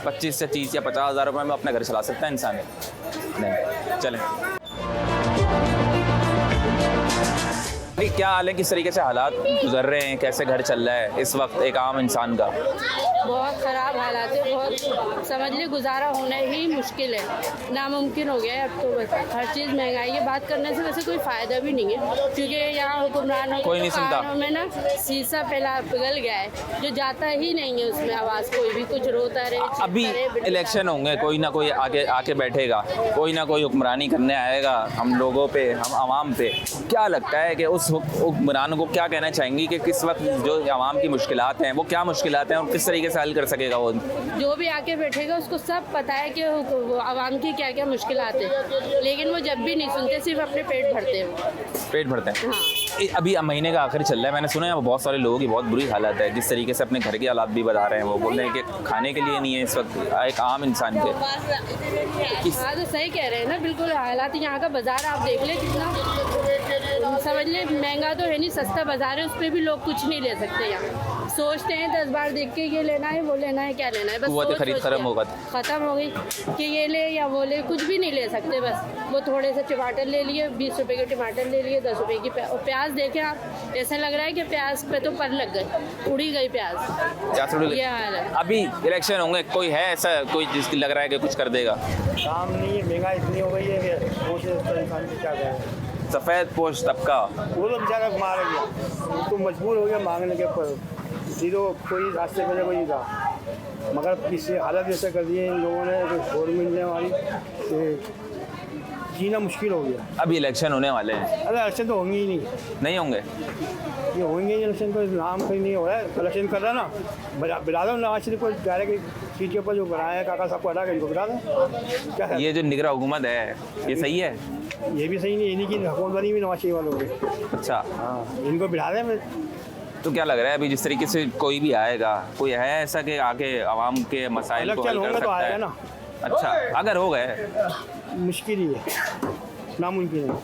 25 से 30 या 50 हज़ार रुपये में अपना घर चला सकता है इंसान? नहीं। चलें, क्या हाल है, किस तरीके से हालात गुजर रहे हैं, कैसे घर चल रहा है इस वक्त एक आम इंसान का? बहुत ख़राब हालात है, बहुत समझ ली गुजारा होना ही मुश्किल है, नामुमकिन हो गया है अब तो। बस हर चीज़ महंगाई है, बात करने से वैसे कोई फ़ायदा भी नहीं है क्योंकि यहाँ हुक्मरानों के कानों में ना शीशा फैला पिघल गया है, जो जाता ही नहीं है उसमें आवाज़, कोई भी कुछ रोता रहे। अभी इलेक्शन होंगे, कोई ना कोई आके बैठेगा, कोई ना कोई हुक्मरानी करने आएगा हम लोगों पे, हम आवाम पे। क्या लगता है कि उस हुक्मरान को क्या कहना चाहेंगी कि किस वक्त जो आवाम की मुश्किलात हैं वो क्या मुश्किलात हैं और किस तरीके से हल कर सकेगा? वो जो भी आके बैठेगा उसको सब पता है कि आवाम की क्या क्या मुश्किलात हैं, लेकिन वो जब भी नहीं सुनते, सिर्फ अपने पेट भरते हैं। पेट भरते हैं। हाँ। अभी महीने का आखिर चल रहा है, मैंने सुना है बहुत सारे लोगों की बहुत बुरी हालत है, जिस तरीके से अपने घर के हालात भी बता रहे हैं। वो बोल रहे हैं कि खाने के लिए नहीं है इस वक्त एक आम इंसान के। हाँ तो सही कह रहे हैं ना, बिल्कुल हालात। यहाँ का बाजार आप देख ले कितना, समझ ले महंगा तो है नहीं, सस्ता बाजार है, उस पर भी लोग कुछ नहीं ले सकते। यहाँ सोचते हैं 10 बार देख के ये लेना है वो लेना है, क्या लेना है, बस सोच खरीद खत्म हो गई कि ये ले या वो ले, कुछ भी नहीं ले सकते। बस वो थोड़े से टमाटर ले लिए, 20 रुपए के टमाटर ले लिए, 10 रुपए की प्याज देखें आप, ऐसा लग रहा है कि प्याज पे तो पर लग गए, उड़ी गई प्याज। ये हाल है। अभी इलेक्शन होंगे, कोई है ऐसा कोई जिसकी लग रहा है कि कुछ कर देगा? काम नहीं है, महंगाई इतनी हो गई है कि इंसान की क्या करें। सफ़ेद पोश तबका वो तो बेचारा मारा गया, तो मजबूर हो गया मांगने के ऊपर, तो कोई रास्ते में कोई नहीं था, मगर किसी हालत ऐसे कर दिए इन लोगों ने, गवर्नमेंट ने हमारी, जीना मुश्किल हो गया। अभी इलेक्शन होने वाले हैं। अरे इलेक्शन तो होंगे ही नहीं होंगे, ये होंगे इलेक्शन, तो नाम कहीं नहीं हो रहा है। इलेक्शन कर रहा है ना, बिला दो नवाज शरीफ को डायरेक्ट सीट के ऊपर जो बनाया है, काका साहब को हटा के इनको बिला दो। क्या ये जो निगरान हुकूमत है ये सही है? ये भी सही नहीं, इन्हीं की हुकूमत बनी हुई नवाज शरीफ वालों की। अच्छा, हाँ, इनको बिला दें। तो क्या लग रहा है अभी जिस तरीके से कोई भी आएगा, कोई है ऐसा कि आके आवाम के मसाइल को हल कर सकता है? ना। अच्छा, अगर हो गए मुश्किल ही है, नामुमकिन है।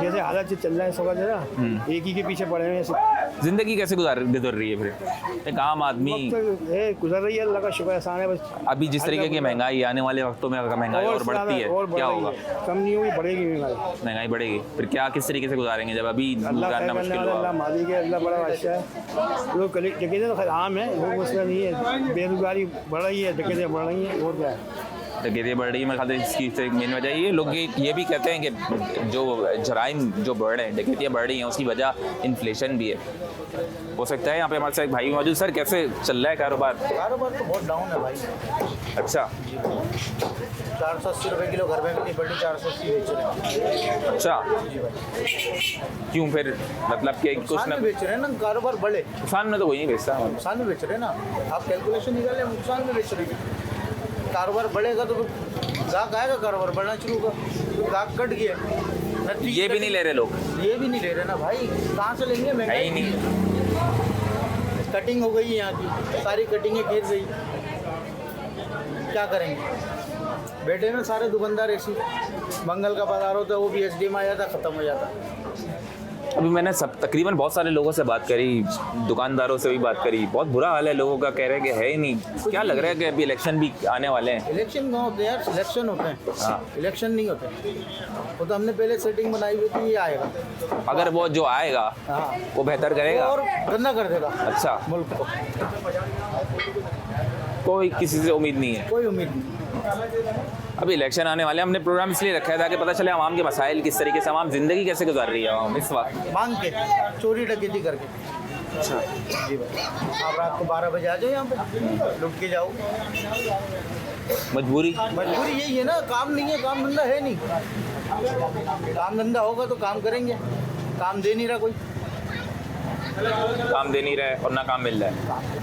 जैसे हालत चल रहा है सब ना, एक ही के पीछे पड़े हैं। जिंदगी कैसे गुजर रही है फिर एक आम आदमी? गुजर रही है, अल्लाह का शुक्र एहसान है। बस अभी जिस तरीके की महंगाई आने वाले वक्तों में महंगाई और बढ़ती है, क्या होगा? कम नहीं होगी, बढ़ेगी महंगाई बढ़ेगी, फिर क्या किस तरीके से गुजारेंगे जब अभी गुजारना मुश्किल होगा? अल्लाह मालिक है, अल्लाह बड़ा अच्छा है। लोग जगह तो आम है, लोग उसमें नहीं है, बेरोजगारी बढ़ रही है, जगह बढ़ रही है, और क्या है, डकैती बढ़ रही है। मेरे ख्याल से इसकी मेन वजह ये लोग ये भी कहते हैं कि जो जराइम जो बढ़ रहे हैं, डकैतियाँ बढ़ रही हैं, उसकी वजह इन्फ्लेशन भी है। हो सकता है यहाँ पे हमारे साथ एक भाई मौजूद। सर कैसे चल रहा है कारोबार? कारोबार तो बहुत डाउन है भाई। अच्छा, 480 रुपये किलो घर में भी नहीं पड़ी, 480 बेच रहे हैं। अच्छा जी भाई, क्यों फिर? मतलब कि कुछ ना बेच रहे हैं ना, कारोबार बढ़े। नुकसान में तो कोई नहीं बेचता, नुकसान में बेच रहे हैं ना, आप कैलकुलेशन निकालें, नुकसान में बेच रहे हैं। कारोबार बढ़ेगा तो गाहक आएगा, कारोबार बढ़ना शुरू होगा, तो गाहक कट गया। ये भी नहीं ले रहे लोग, ये भी नहीं ले रहे ना भाई, कहाँ से लेंगे? महंगाई नहीं, कटिंग हो गई है यहाँ की, सारी कटिंगें गिर गई, क्या करेंगे? बैठे ना सारे दुकानदार ऐसी, मंगल का बाजार होता है वो भी एसडीएम आ जाता, ख़त्म हो जाता। अभी मैंने तकरीबन बहुत सारे लोगों से बात करी, दुकानदारों से भी बात करी, बहुत बुरा हाल है लोगों का, कह रहे हैं कि है ही नहीं। क्या लग रहा है कि अभी इलेक्शन भी आने वाले हैं? इलेक्शन कहाँ होते हैं यार, सिलेक्शन होते हैं। हाँ। इलेक्शन नहीं होते, वो तो हमने पहले सेटिंग बनाई हुई थी, ये आएगा। अगर वो जो आएगा हाँ। वो बेहतर करेगा और गंदा कर देगा अच्छा मुल्क को। कोई किसी से उम्मीद नहीं है, कोई उम्मीद नहीं। अभी इलेक्शन आने वाले हैं। हमने प्रोग्राम इसलिए रखा है ताकि पता चले आवाम के मसाइल किस तरीके से, आवाम जिंदगी कैसे गुजार रही है आवाम इस वक्त। मांग के, चोरी डकैती करके। अच्छा जी भाई, आप रात को 12 बजे आ जाओ यहाँ पे, लुट के जाओ। मजबूरी यही है ना, काम नहीं है, काम धंधा है नहीं। काम धंधा होगा तो काम करेंगे, काम दे नहीं रहा कोई, काम दे नहीं रहा है और ना काम मिल रहा है।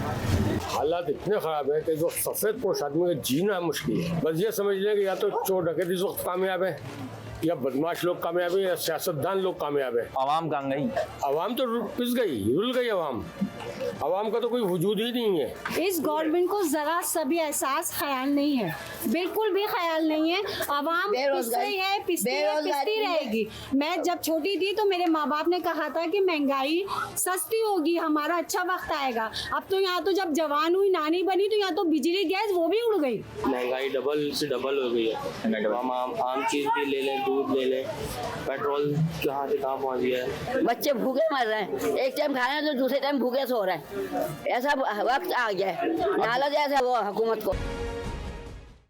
हालात इतने ख़राब है कि जो सफ़ेद पोश आदमी का जीना मुश्किल है। बस ये समझ लें कि या तो चोर डकैती इस वक्त कामयाब है, या बदमाश लोग कामयाब है, या सियासतदान लोग कामयाब है। आवाम कहाँ गई? आवाम तो पिस गई, रुल गई आवाम। आवाम का तो कोई वजूद ही नहीं है। इस गवर्नमेंट को जरा सा भी एहसास ख्याल नहीं है, बिल्कुल भी ख्याल नहीं है। आवाम पिसती रहेगी। मैं जब छोटी थी तो मेरे माँ बाप ने कहा था कि महंगाई सस्ती होगी, हमारा अच्छा वक्त आएगा। अब तो यहाँ तो जब जवान हुई, नानी बनी, तो यहाँ तो बिजली गैस वो भी उड़ गई। महंगाई डबल से डबल हो गई है। हम आम चीज़ भी ले लें, दूध ले लें, पेट्रोल कहाँ से कहाँ पहुँच गया है। बच्चे भूखे मर रहे हैं, एक टाइम खाना तो दूसरे टाइम भूखे सो रहे हैं। ऐसा वक्त आ गया है, नालाज ऐसा वो हुकूमत को।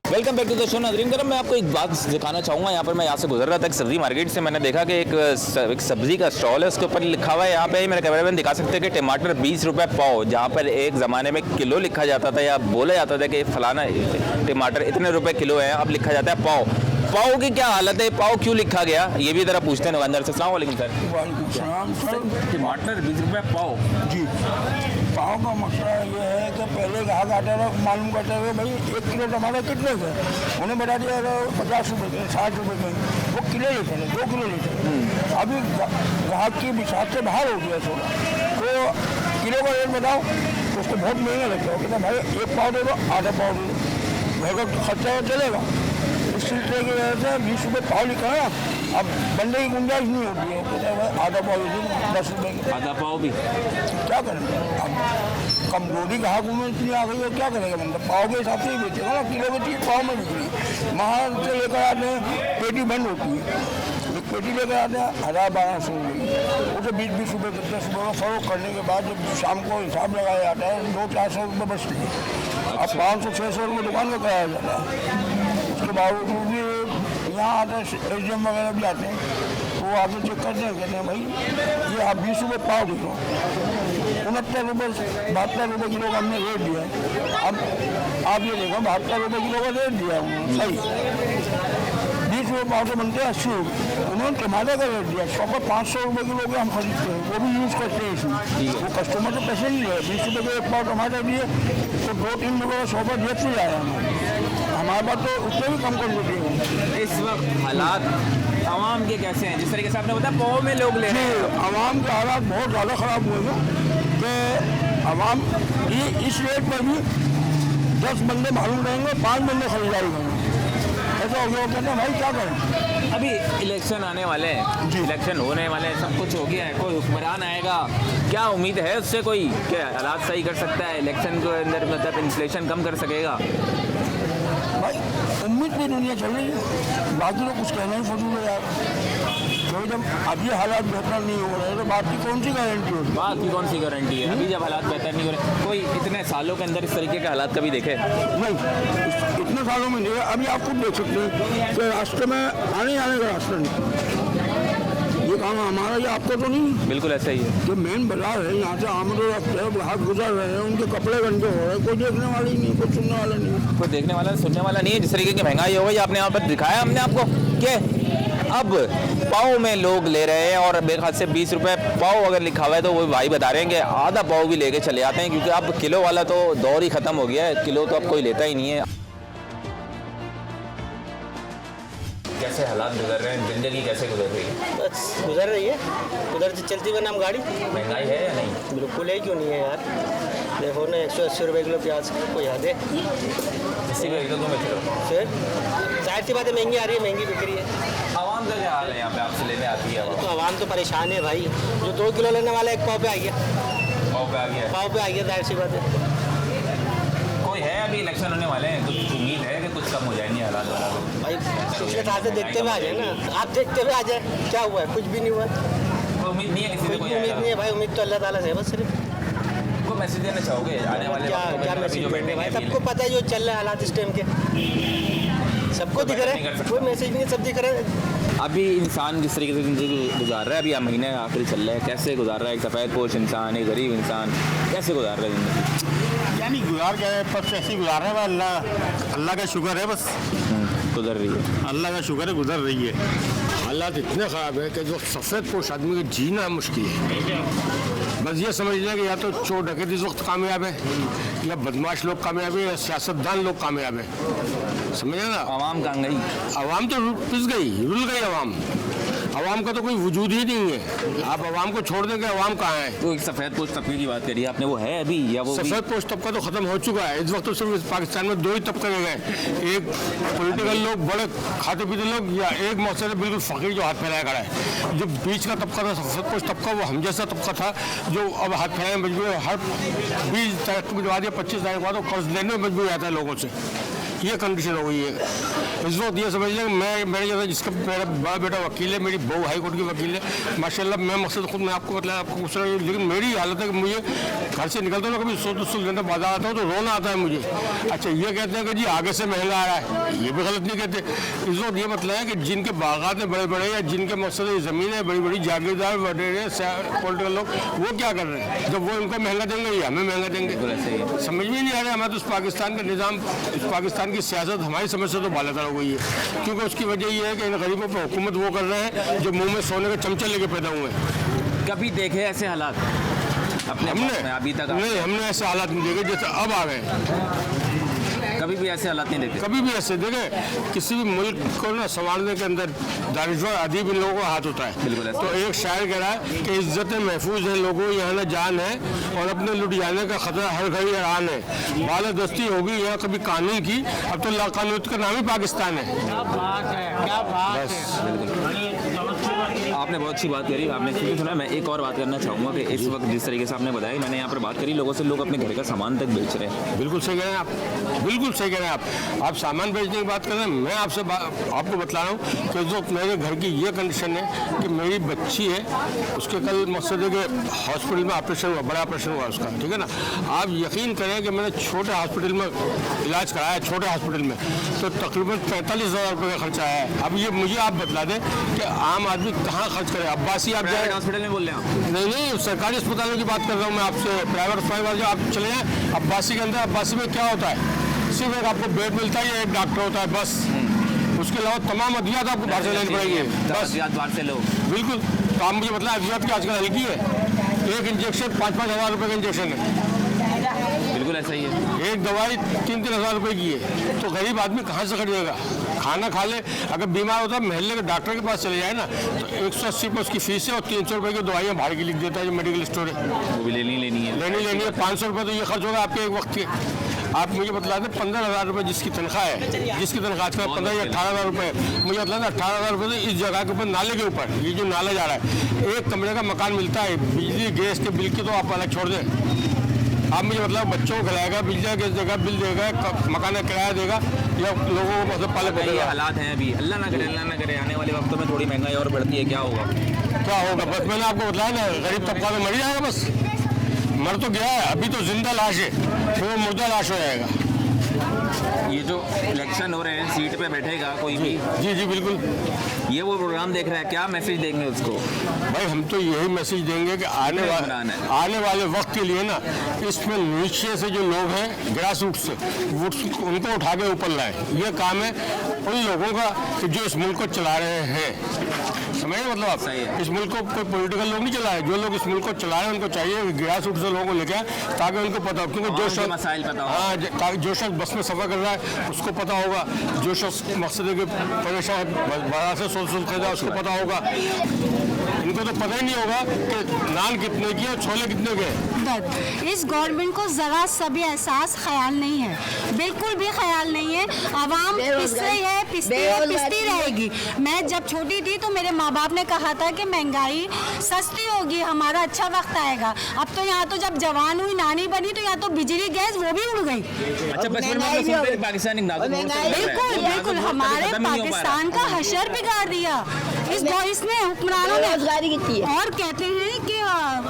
Welcome back to the show. नाज़रीन करम, मैं आपको एक बात दिखाना चाहूँगा। यहाँ पर मैं यहाँ से गुजर रहा था एक सब्जी मार्केट से, मैंने देखा कि एक सब्जी का स्टॉल है, उसके ऊपर लिखा हुआ है, यहाँ पे मेरे कैमरे में दिखा सकते हैं कि टमाटर 20 रुपये पाव। जहाँ पर एक ज़माने में किलो लिखा जाता था या बोला जाता था कि फलाना टमाटर इतने रुपए किलो है, अब लिखा जाता है पाव। पाव की क्या हालत है, पाव क्यों लिखा गया, ये भी ज़रा पूछते हैं दुकानदार से। अस्सलाम वालेकुम सर। टमाटर 20 रुपये पाव जी। पाव का मसला ये है कि पहले ग्राहक आते थे, मालूम करते हुए भाई 1 किलो टमाटर कितने थे, उन्हें बता दिया 50 रुपये के, 60 रुपये के, वो किलो लेते थे, 2 किलो लेते थे। अभी ग्राहक की हिसाब से बाहर हो गया थोड़ा, तो किलो का रेट बताओ तो उसको बहुत महंगा लगता है। कहते भाई 1 पाव दे दो, आधा पाव दे दो, घर का खर्चा चलेगा। इस सिलसिले की वजह से 20 रुपये पाव लिखा है, अब बनने की गुंजाइश नहीं होती है। कहते हैं भाई आधा पाव दे दो, 10 रुपये के। आधा पाव भी क्या करेंगे, अब कमजोरी ग्राहकों में इतनी आ गई है, क्या करेगा बंदा, पाव के हिसाब से ही बेचेगा ना। किलो की चीज़ पाव में बिक रही, वहाँ से लेकर आते हैं, पेटी बंद होती है, एक पेटी लेकर आते हैं 1000-1200 रुपये, उसे 20-20 रुपये 10 रुपये का फरोख करने के बाद जब शाम को हिसाब लगाया जाता है 200-400 रुपये बचते हैं। अब 500-600 रुपये दुकान का कराया जाता है। उसके बावजूद भी यहाँ आते हैं, एजीएम वगैरह भी आते हैं, वो आके चेक करते हैं, कहते हैं भाई ये आप 20 रुपये पाव दे दो, 69 रुपये 72 रुपये किलो का हमने रेट दिया। अब आप ये देखो 72 रुपये किलो का रेट दिया सही, 20 रुपये पाव से बनते हैं 80 रुपये, उन्होंने टमाटर का रेट दिया 100 पर 500 रुपये किलो के हम खरीदते हैं, वो भी यूज़ करते हैं इसमें। वो कस्टमर तो पैसे नहीं ले, 20 रुपये के 1 पाव टमाटर दिए तो 2-3 रुपये का 100 पर रेट से लाया हमारे पास, तो उससे भी कम कर देते हैं। इस वक्त हालात आवाम के कैसे हैं, जिस तरीके से आपने बताया पाव में लोग ले रहे हैं? आवाम के हालात बहुत ज़्यादा ख़राब हुए हैं कि आवाम ये इस रेट पर भी 10 बंदे मालूम रहेंगे, 5 बंदे खरीदारी करेंगे, ऐसा हो गया। कहते हैं भाई क्या करें, अभी इलेक्शन आने वाले हैं, इलेक्शन होने वाले हैं, सब कुछ हो गया है, कोई हुक्मरान आएगा, क्या उम्मीद है उससे, कोई क्या हालात सही कर सकता है, इलेक्शन के अंदर मतलब इन्फ्लेशन कम कर सकेगा? भाई उम्मीद की दुनिया चल रही है, बाकी तो कुछ कहना ही फजूल है यार। तो जब अभी हालात बेहतर नहीं हो रहे तो बात की कौन सी गारंटी होगी? बात की कौन सी गारंटी है, अभी जब हालात बेहतर नहीं हो रहे, कोई इतने सालों के अंदर इस तरीके के हालात कभी देखे नहीं, इतने सालों में नहीं। अभी आप खुद देख सकते हैं कि रास्ते में आने जाने का रास्ता नहीं, ये काम हमारा, ये आपको तो नहीं। बिल्कुल ऐसा ही है, जो मेन बाजार है यहाँ से आमद हाथ गुजर रहे हैं, उनके कपड़े गंदे हो रहे हैं, कोई देखने वाला ही नहीं, कोई सुनने वाला नहीं, कोई देखने वाला सुनने वाला नहीं है। जिस तरीके की महंगाई हो गई, आपने यहाँ पर दिखाया हमने आपको कि अब पाव में लोग ले रहे हैं, और मेरे ख्याल से 20 रुपये पाव अगर लिखा हुआ है तो वो भाई बता रहे हैं कि आधा पाव भी लेके चले आते हैं, क्योंकि अब किलो वाला तो दौर ही ख़त्म हो गया है, किलो तो अब कोई लेता ही नहीं है। कैसे हालात गुजर रहे हैं, ज़िंदगी कैसे गुजर रही है? बस गुजर रही है, उधर से चलती हुई नाम गाड़ी। महंगाई है या नहीं? बिल्कुल है, क्यों नहीं है यार, देखो ना 180 रुपये किलो प्याज, कोई हद है। इसी को 1-2 बेच रहे हो। फिर जाहिर सी बात है महंगी आ रही है, महंगी बिक रही है। आवाम का क्या हाल है यहाँ पे आपसे लेने आती है? तो आवाम तो परेशान है भाई, जो 2 किलो लेने वाला 1 पाव पे आ गया, पाव पे आ गया, पाव पे आ गया, जाहिर सी बात है। कोई है अभी इलेक्शन होने वाले हैं, कुछ उम्मीद है कि कुछ कम हो जाए नहीं हालात वाला? भाई पिछले साल से देखते हुए आ जाए ना, आप देखते हुए आ जाए क्या हुआ है, कुछ भी नहीं हुआ। कोई उम्मीद नहीं है किसी से? कोई उम्मीद नहीं है भाई, उम्मीद तो अल्लाह ताला से है बस सिर्फ। को मैसेज देना चाहोगे आने वाले वक्तों में? क्या मैसेज देंगे भाई, सबको पता है जो चल रहा है हालात इस टाइम के, सबको दिख रहा है, कोई मैसेज नहीं, सब दिख रहा है। अभी इंसान जिस तरीके से ज़िंदगी गुजार रहा है, अभी महीने आखिरी चल रहा है, कैसे गुजार रहा है? एक सफ़ेद पोश इंसान, एक गरीब इंसान, कैसे गुजार रहा है ज़िंदगी? यानी गुजार क्या है, बस ऐसे ही गुजार रहे हैं। अल्लाह का शुक्र है, बस गुजर रही है, अल्लाह का शुक्र है, गुजर रही है। हालात इतने ख़राब है कि जो सफ़ेद पोश आदमी का जीना मुश्किल है। बस ये समझ लें कि या तो चोर डकैत इस वक्त कामयाब है, या बदमाश लोग कामयाब है, या सियासतदान लोग कामयाब है। समझे ना? आवाम कहाँ गई? आवाम तो पिस गई, रुल गई आवाम। आवाम का तो कोई वजूद ही नहीं है। आप आवाम को छोड़ देंगे, आवाम कहाँ है? तो एक सफ़ेद पोश तबके की बात करिए आपने, वो है अभी या वो? सफ़ेद पोश तबका तो ख़त्म हो चुका है। इस वक्त तो सिर्फ पाकिस्तान में 2 ही तबके रह गए, एक पॉलिटिकल लोग, बड़े खाते पीते लोग, या एक मौसम बिल्कुल फ़कीर जो हाथ फैलाया खड़ा है। जो बीच का तबका था सफ़ेद पोश तबका, वो हम जैसा तबका था जो अब हाथ फैलाने में मजबूर है। हर 20 तारीख के बाद या 25 तारीख के बाद वो कर्ज लेने में मजबूर आता है लोगों से। ये कंडीशन हो गई है इस वक्त। ये समझ लें मेरे जैसा जिसका मेरा बड़ा बेटा वकील है, मेरी बहू हाई कोर्ट की वकील है, माशाल्लाह। मैं मकसद खुद मैं आपको बताया, आपको पूछ रहा हूँ, लेकिन मेरी हालत है कि मुझे घर से निकलता हूँ ना, कभी 100-200 घंटे बाजार आता हूँ तो रोना आता है मुझे। अच्छा, ये कहते हैं कि जी आगे से महंगा आ रहा है, ये भी गलत नहीं कहते। इस वक्त ये मतलब है कि जिनके बागात हैं बड़े बड़े, या जिनके मकसद ज़मीन है बड़ी बड़ी, जागीरदार बड़े पॉलिटिकल लोग, वो क्या कर रहे हैं? जब वो इनको महंगा देंगे या हमें महंगा देंगे, समझ में नहीं आ रहा। हमारे तो पाकिस्तान का निज़ाम, पाकिस्तान की सियासत हमारी समझ से तो बालातर हो गई है, क्योंकि उसकी वजह ये है कि इन गरीबों पर हुकूमत वो कर रहे हैं जो मुंह में सोने के चमचे लेके पैदा हुए हैं। कभी देखे ऐसे हालात अपने हमने? अभी तक नहीं, हमने ऐसे हालात नहीं देखे जैसे अब आ गए। कभी भी ऐसे हालात नहीं देखे? कभी भी ऐसे देखे। किसी भी मुल्क को ना संभालने के अंदर दानिश्वर अदीब इन लोगों का हाथ होता है। बिल्कुल ऐसा। तो एक शायर कह रहा है कि इज्जतें महफूज हैं लोगों, यहाँ ना जान है, और अपने लुट जाने का खतरा हर घड़ी हैरान है। बालादस्ती होगी यहाँ कभी कानून की, अब तो लाकानून का नाम ही पाकिस्तान है। क्या बात है, क्या बात है। आपने बहुत अच्छी बात करी, आपने ठीक सुना। मैं एक और बात करना चाहूँगा कि इस वक्त जिस तरीके से आपने बताया, मैंने यहाँ पर बात करी लोगों से, लोग अपने घर का सामान तक बेच रहे हैं। बिल्कुल सही कह रहे हैं आप, बिल्कुल सही कह रहे हैं आप सामान बेचने की बात कर रहे हैं। मैं आपको बता रहा हूँ कि जो मेरे घर की ये कंडीशन है कि मेरी बच्ची है, उसके कल मकसद है कि हॉस्पिटल में ऑपरेशन हुआ, बड़ा ऑपरेशन हुआ उसका, ठीक है ना। आप यकीन करें कि मैंने छोटे हॉस्पिटल में इलाज कराया, छोटे हॉस्पिटल में, तो तकरीबन 45,000 रुपये का खर्चा आया है। अब ये मुझे आप बतला दें कि आम आदमी कहाँ खर्च करे? अब्बासी आप जाए हॉस्पिटल में बोल रहे हैं? नहीं, सरकारी अस्पतालों की बात कर रहा हूँ मैं आपसे। प्राइवेट अस्पताल जो आप चले जाएँ अब्बासी के अंदर, अब्बासी में क्या होता है? सिर्फ एक आपको बेड मिलता है या एक डॉक्टर होता है, बस। उसके अलावा तमाम अद्वियात आपको बाहर से लेनी पड़ेगी, बस। बाहर से लो, बिल्कुल। तो आप मुझे मतलब अद्वियात की आजकल हल्की है। एक इंजेक्शन 5-5 हज़ार रुपये का इंजेक्शन है। बिल्कुल ऐसा ही है। एक दवाई 3-3 हज़ार रुपये की है। तो गरीब आदमी कहाँ से खरीदेगा? खाना खा ले, अगर बीमार होता है महल्ले के डॉक्टर के पास चले जाए ना, तो 180 रुपये उसकी फीस है, और 300 रुपये की दवाइयाँ भाड़े की लिख देता है जो मेडिकल स्टोर है। वो भी लेनी है। 500 रुपये तो ये खर्च होगा आपके एक वक्त के। आप मुझे बतला दें 15,000 रुपये जिसकी तनख्वाह है, जिसकी तनख्वाह आजकल 15 या 18,000 रुपये, मुझे बतला दें 18,000 रुपये तो इस जगह के ऊपर, नाले के ऊपर, ये जो नाला जा रहा है, एक कमरे का मकान मिलता है। बिजली गैस के बिल की तो आप अलग छोड़ दें। आप मुझे मतलब बच्चों को खिलाएगा, बिजली गैस देगा, बिल देगा, मकान का किराया देगा, या लोगों को मतलब पाले पड़ेगा। हालात हैं अभी, अल्लाह ना करे आने वाले वक्तों में थोड़ी महंगाई और बढ़ती है, क्या होगा? क्या होगा? बस मैंने आपको बताया ना, गरीब तबका तो मर ही जाएगा, बस। मर तो गया है, अभी तो जिंदा लाश है, फिर वो मुर्दा लाश हो जाएगा। ये जो इलेक्शन हो रहे हैं, सीट पे बैठेगा कोई भी? जी जी बिल्कुल। ये वो प्रोग्राम देख रहा है, क्या मैसेज देंगे उसको? भाई हम तो यही मैसेज देंगे कि आने वाले वक्त के लिए ना, इसमें नीचे से जो लोग हैं, ग्रास रूट से, वो उनको उठा के ऊपर लाए। ये काम है उन लोगों का कि जो इस मुल्क को चला रहे हैं। समझिए मतलब आप, इस मुल्क को कोई पॉलिटिकल लोग नहीं चला रहे, जो लोग इस मुल्क को चला रहे हैं उनको चाहिए कि ग्रास रूट से लोगों को लेके आए, ताकि उनको पता हो। क्योंकि जो शख्स मसाइल पता हो, हाँ, जो शख्स बस में सफ़र कर रहा है उसको पता होगा, जो शख्स मकसद है कि परेशान बाजार से सोच खरीदा उसको पता होगा। इनको तो पता ही नहीं होगा कि नान कितने की और छोले कितने के। इस गवर्नमेंट को जरा सा भी एहसास ख्याल नहीं है, बिल्कुल भी ख्याल नहीं है। आवाम पिस रही है, पिसती रहेगी। मैं जब छोटी थी तो मेरे माँ बाप ने कहा था कि महंगाई सस्ती होगी, हमारा अच्छा वक्त आएगा। अब तो यहाँ तो जब जवान हुई, नानी बनी, तो यहाँ तो बिजली गैस वो भी उड़ गई। अच्छा, बचपन में आपने सुनते थे पाकिस्तानी बिल्कुल बिल्कुल हमारे पाकिस्तान का हशर बिगाड़ दिया इसने हुक्मरानों ने। और कहते हैं कि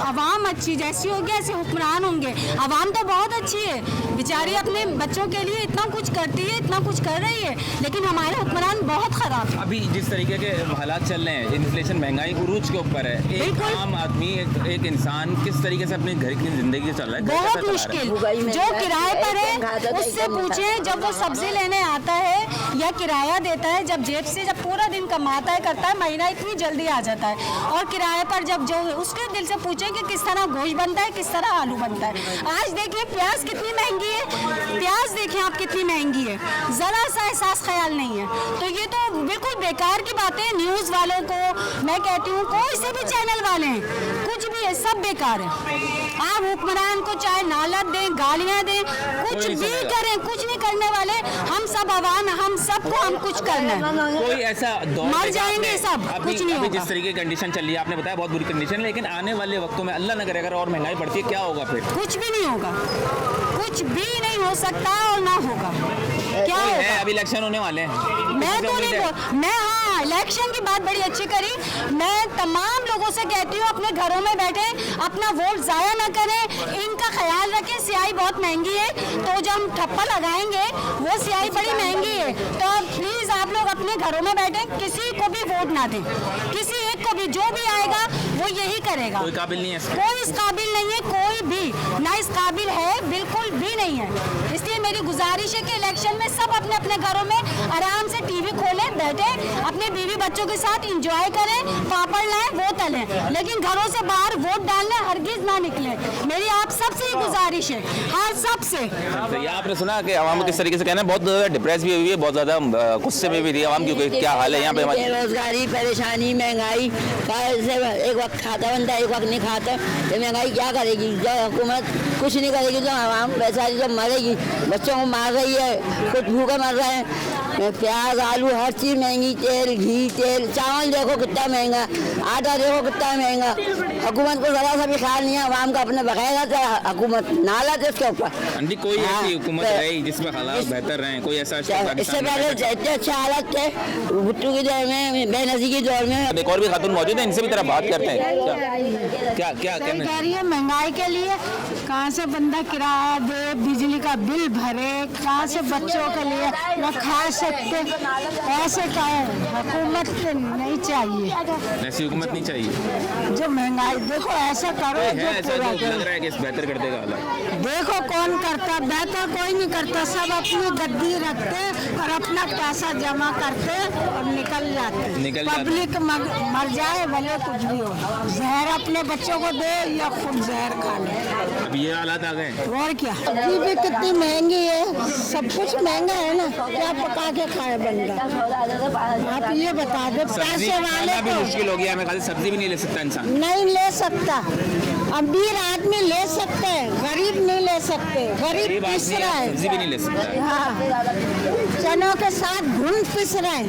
अवाम अच्छी जैसी होगी ऐसे हुक्मरान होंगे। अवाम तो बहुत अच्छी है, बेचारी अपने बच्चों के लिए इतना कुछ करती है, इतना कुछ कर रही है, लेकिन हमारे हुक्मरान बहुत खराब है। अभी जिस तरीके के हालात चल रहे हैं, इन्फ्लेशन, महंगाई उरूज के ऊपर है, एक आम आदमी, एक इंसान किस तरीके से अपने घर की जिंदगी चल रहा है? बहुत मुश्किल। जो किराए पर है उससे पूछे, जब वो सब्जी लेने आता है या किराया देता है, जब जेब से जब पूरा दिन कमाता है करता है, महीना इतनी जल्दी आ जाता है। और किराए पर जब जो उसके दिल से पूछे कि किस तरह गोश्त बनता है, किस तरह आलू बनता है। आज देखिए प्याज कितनी महंगी है, प्याज देखें आप कितनी महंगी है, जरा सा एहसास ख्याल नहीं है। तो ये तो बिल्कुल बेकार की बातें। न्यूज़ वालों को मैं कहती हूँ, कोई से भी चैनल वाले हैं, कुछ भी है, सब बेकार है। आप हुक्मरान को चाहे नालत दें, गालियाँ दें, कुछ भी करें, कुछ नहीं करने वाले। हम सब आवाम, हम सबको हम कुछ करना है। कोई ऐसा मर जाएंगे सब, कुछ नहीं होगा। जिस तरीके की कंडीशन चल रही है, आपने बताया बहुत बुरी कंडीशन है, लेकिन आने वाले वक्तों में अल्लाह न करे अगर और महंगाई बढ़ती है, क्या होगा फिर? कुछ भी नहीं होगा, कुछ भी नहीं हो सकता और ना होगा। क्या है? अभी इलेक्शन होने वाले हैं। मैं तो नहीं हाँ, इलेक्शन की बात बड़ी अच्छी करी। मैं तमाम लोगों से कहती हूँ, अपने घरों में बैठे अपना वोट जाया ना करें, इनका ख्याल रखें। स्याही बहुत महंगी है, तो जो हम ठप्पा लगाएंगे वो स्याही बड़ी महंगी है। तो प्लीज आप लोग अपने घरों में बैठे, किसी को भी वोट ना दें, किसी एक को भी। जो भी आएगा वो यही करेगा। कोई काबिल नहीं है, कोई इस काबिल नहीं है, कोई भी ना इस काबिल है, बिल्कुल भी नहीं है। इसलिए मेरी गुजारिश है कि इलेक्शन में सब अपने अपने घरों में आराम से टीवी खोलें, बैठे अपने बीवी बच्चों के साथ एंजॉय करें, पापड़ लाएं, वो तलें, लेकिन घरों से बाहर वोट डालने हरगिज ना निकले। मेरी आप सबसे ही गुजारिश है, हर सबसे। ये आपने सुना कि आवाम किस तरीके से कहना है, बहुत ज़्यादा डिप्रेस भी हुई है, बहुत ज़्यादा गुस्से में भी थी आवाम, क्योंकि क्या हाल है यहाँ पे। बेरोजगारी, परेशानी, महंगाई का एक वक्त खाता बनता है, एक वक्त नहीं खाता। ये महंगाई क्या करेगी? जो हुकूमत कुछ नहीं करेगी, जो आवाम बेचारी जो मरेगी, बच्चों को मार रही है, कुछ भूखे मर रहे हैं। प्याज, आलू, हर चीज़ महंगी, तेल, घी, तेल, चावल देखो कितना महंगा, आटा देखो कितना महंगा। हुकूमत को ज़रा सा भी ख्याल नहीं है, आवाम का अपने बकायदा था हुकूमत नाला थे इसके ऊपर। आंटी, कोई ऐसी हुकूमत रही जिसमें हालात बेहतर रहे? कोई ऐसा? इससे पहले इतने अच्छे हालात थे भुट्टो के दौर में, बेनज़ीर के दौर में। एक और भी खातून मौजूद है, इनसे भी तरह बात करते हैं। क्या क्या कह रही है? महंगाई के लिए कहाँ से बंदा किराया दे, बिजली का बिल भरे, कहाँ से बच्चों के लिए न खा सकते? ऐसे का हुकूमत नहीं चाहिए, ऐसी हुकूमत नहीं चाहिए। जो महंगाई देखो, ऐसा करो ऐसा लग रहा है कि बेहतर कर देगा हालात। देखो कौन करता, बेहतर कोई नहीं करता। सब अपनी गद्दी रखते और अपना पैसा जमा करते और निकल जाते। पब्लिक मर जाए भले कुछ भी हो, जहर अपने बच्चों को दे या खुद जहर खा ले। अब ये हालात आ गए और क्या। सब्जी भी कितनी महंगी है, सब कुछ महंगा है ना, क्या पका के खाए बंदा? आप ये बता दो, पैसे वाले भी मुश्किल हो गया, मैं सब्जी भी नहीं ले सकता इंसान, नहीं ले सकता। अमीर आदमी ले सकते हैं, गरीब नहीं ले सकते। गरीब पिस रहा है, सब्जी भी नहीं ले सकता। हाँ, चनों के साथ घुन पिस रहे हैं,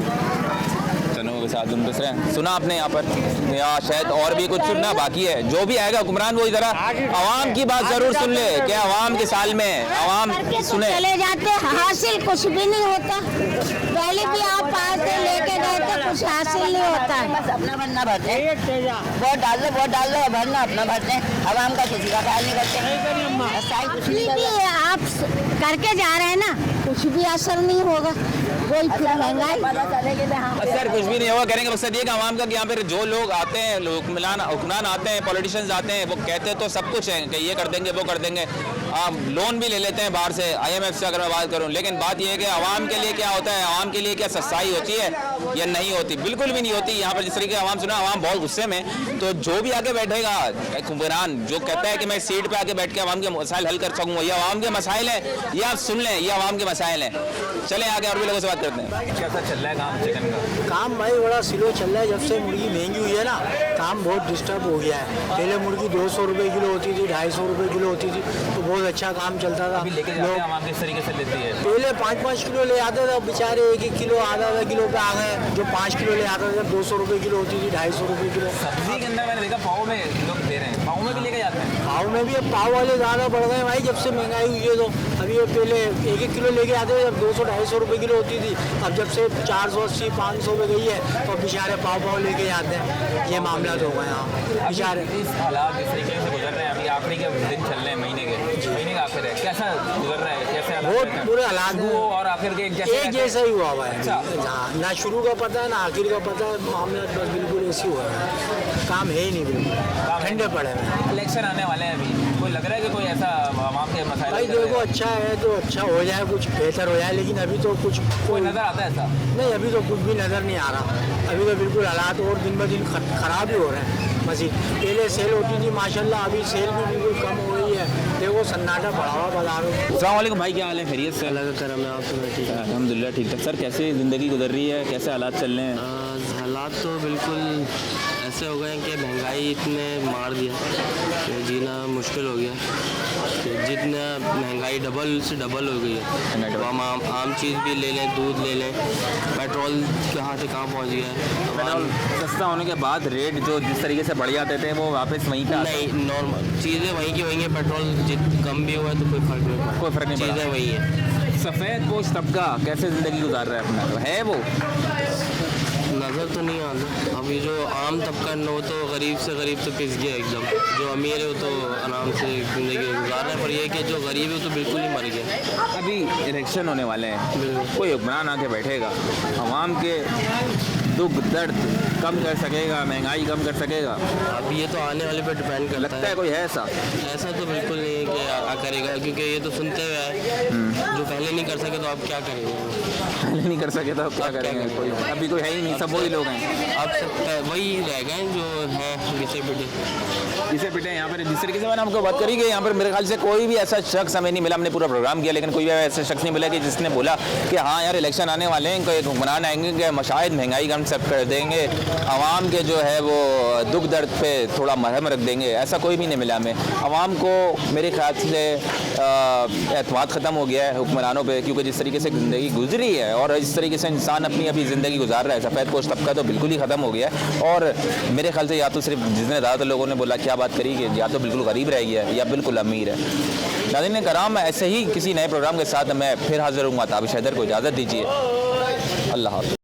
चनों के साथ घुन पिस रहे हैं। सुना आपने यहाँ पर, या शायद और भी कुछ सुनना बाकी है। जो भी आएगा हुक्मरान, वो जरा आवाम की बात जरूर सुन ले। क्या आवाम के साल में आवाम सुने? चले जाते, हासिल कुछ भी नहीं होता। पहले भी आप आते लेके गए थे, कुछ हासिल नहीं होता है। बस अपना बनना भरते हैं, वोट डाल दो, वोट डाल दो, भरना अपना भरते हैं, आवाम का किसी का ख्याल नहीं करते। आप करके जा रहे हैं ना, कुछ भी असर नहीं होगा। कोई महंगाई असर कुछ भी नहीं होगा। करेंगे मकसद ये कि आवाम का, कि यहाँ पर जो लोग आते हैं, हुक्मरान आते हैं, पॉलिटिशियंस आते हैं, वो कहते तो सब कुछ है कि ये कर देंगे, वो कर देंगे। लोन भी ले लेते हैं बाहर से, IMF से अगर मैं बात करूं, लेकिन बात यह है कि आवाम के लिए क्या होता है, आवाम के लिए क्या सच्चाई होती है या नहीं होती? बिल्कुल भी नहीं होती। यहाँ पर जिस तरीके आवाम सुना, आवाम बहुत गुस्से में। तो जो भी आगे बैठेगा हुक्मरान, जो कहता है कि मैं सीट पे आके बैठ के आवाम के मसाइल हल कर सकूंगा, ये आवाम के मसाइल हैं, ये आप सुन लें, ये आवाम के मसाइल हैं। चले आगे और भी लोगों से बात करते हैं। कैसा चल रहा है काम चिकन का? काम भाई बड़ा स्लो चल रहा है, जब से मुर्गी महंगी हुई है ना, काम बहुत डिस्टर्ब हो गया है। पहले मुर्गी 200 रुपये किलो होती थी, 250 रुपये किलो होती थी, तो बहुत अच्छा काम चलता था। लोग आवाम किस तरीके से लेती है? पहले 5-5 किलो ले आते थे, बेचारे 1-1 किलो आधा किलो पे आ गए। जो 5 किलो ले आते थे 200 रुपये किलो होती थी, 250 रुपये किलो। सब्जी के अंदर मैंने देखा पाव में लोग दे रहे हैं, पाव में भी लेके जाते हैं। पाव में भी अब पाव वाले ज़्यादा बढ़ गए भाई, जब से महंगाई हुई है। तो अभी ये पहले 1-1 किलो लेके आते थे, जब 200-250 रुपये किलो होती थी। अब जब से 480-500 पे गई है तो बेचारे पाव लेके जाते हैं। ये मामला तो हो गए यहाँ बेचारे। इस हालात जिस तरीके से गुजर रहे हैं, अभी आखिरी के दिन चल रहे हैं, महीने का आखिर है, कैसा गुजर रहा है? कैसे बहुत बुरे हालात वो और आखिर के एक जैसा ही हुआ हुआ है। ना शुरू का पता है ना आखिर का पता है, मामला बस बिल्कुल ऐसी हुआ है। काम है ही नहीं, बिल्कुल ठंडे पड़े हैं। इलेक्शन आने वाले हैं, अभी कोई लग रहा है कि कोई ऐसा आवाम के मसाइल भाई देखो अच्छा है तो अच्छा हो जाए, कुछ बेहतर हो जाए, लेकिन अभी तो कुछ कोई नज़र आता है ऐसा नहीं। अभी तो कुछ भी नज़र नहीं आ रहा। अभी तो बिल्कुल हालात और दिन ब दिन ख़राब ही हो रहे हैं। मजीद पहले सेल होती थी माशाल्लाह, अभी सेल भी बिल्कुल कम हो गई है। देखो सन्नाटा बढ़ा हुआ बाजारों में। अस्सलाम वालेकुम भाई, क्या हाल है? खैरियत से? अलग करम है, आप सुना? ठीक है, अल्हम्दुलिल्लाह ठीक ठाक। सर कैसे ज़िंदगी गुजर रही है, कैसे हालात चल रहे हैं? हालात तो बिल्कुल ऐसे हो गए हैं कि महंगाई इतने मार दिया कि जीना मुश्किल हो गया। कि जितना महंगाई डबल से डबल हो गई है, तो हम आम चीज़ भी ले लें, दूध ले लें, पेट्रोल कहाँ से कहाँ पहुँच गया है। पेट्रोल सस्ता होने के बाद रेट जो जिस तरीके से बढ़ जाते थे वो वापस वहीं पे नहीं, नॉर्मल चीज़ें वहीं की वहीं है। पेट्रोल कम भी हुआ है तो कोई फ़र्क नहीं पड़ा, कोई फ़र्क नहीं पड़ा, चीज़ें वही है। सफ़ेद पोश तबका कैसे ज़िंदगी गुजार रहा है अपना, है वो नज़र तो नहीं आता। अभी जो आम तबका न, वो तो गरीब से गरीब तो पिस गया एकदम। जो अमीर है वो तो आराम से ज़िंदगी गुजार रहा है, पर ये कि जो गरीब है वो तो बिल्कुल ही मर गया। अभी इलेक्शन होने वाले हैं, कोई हुक्मरान आके बैठेगा, आवाम के दुख दर्द कम कर सकेगा, महंगाई कम कर सकेगा? अब ये तो आने वाले पे डिपेंड करता लगता है कोई है ऐसा? ऐसा तो बिल्कुल नहीं है कि करेगा, क्योंकि ये तो सुनते हुए आए। जो पहले नहीं कर सके तो आप क्या करेंगे? पहले नहीं कर सके तो क्या करेंगे? कोई अभी कोई है ही नहीं, सब वही लोग हैं। अब सब वही रह गए जो हैं घिसे पिटे यहाँ पर। जिस तरीके से मैंने हमको बात करी कि यहाँ पर मेरे ख्याल से कोई भी ऐसा शख्स हमें नहीं मिला, हमने पूरा प्रोग्राम किया लेकिन कोई भी ऐसा शख्स नहीं मिला कि जिसने बोला कि हाँ यार इलेक्शन आने वाले हैं, कोई हुक्मरान आएंगे कि मशाहिद महंगाई कम सब कर देंगे, आवाम के जो है वो दुख दर्द पे थोड़ा मरहम रख देंगे। ऐसा कोई भी नहीं मिला हमें। आवाम को मेरे ख्याल से एतमाद ख़त्म हो गया है हुक्मरानों पे, क्योंकि जिस तरीके से ज़िंदगी गुजरी है और इस तरीके से इंसान अपनी अभी ज़िंदगी गुजार रहा है, सफ़ेद पोश तबका तो बिल्कुल ही ख़त्म हो गया है। और मेरे ख्याल से या तो सिर्फ जितने ज़्यादातर लोगों ने बोला क्या बात करी कि या तो बिल्कुल गरीब रह गया है या बिल्कुल अमीर है। नाज़रीन कराम, ऐसे ही किसी नए प्रोग्राम के साथ मैं फिर हाज़िर हूँगा। ताबिश हैदर को इजाज़त दीजिए। अल्लाह हाफ़िज़।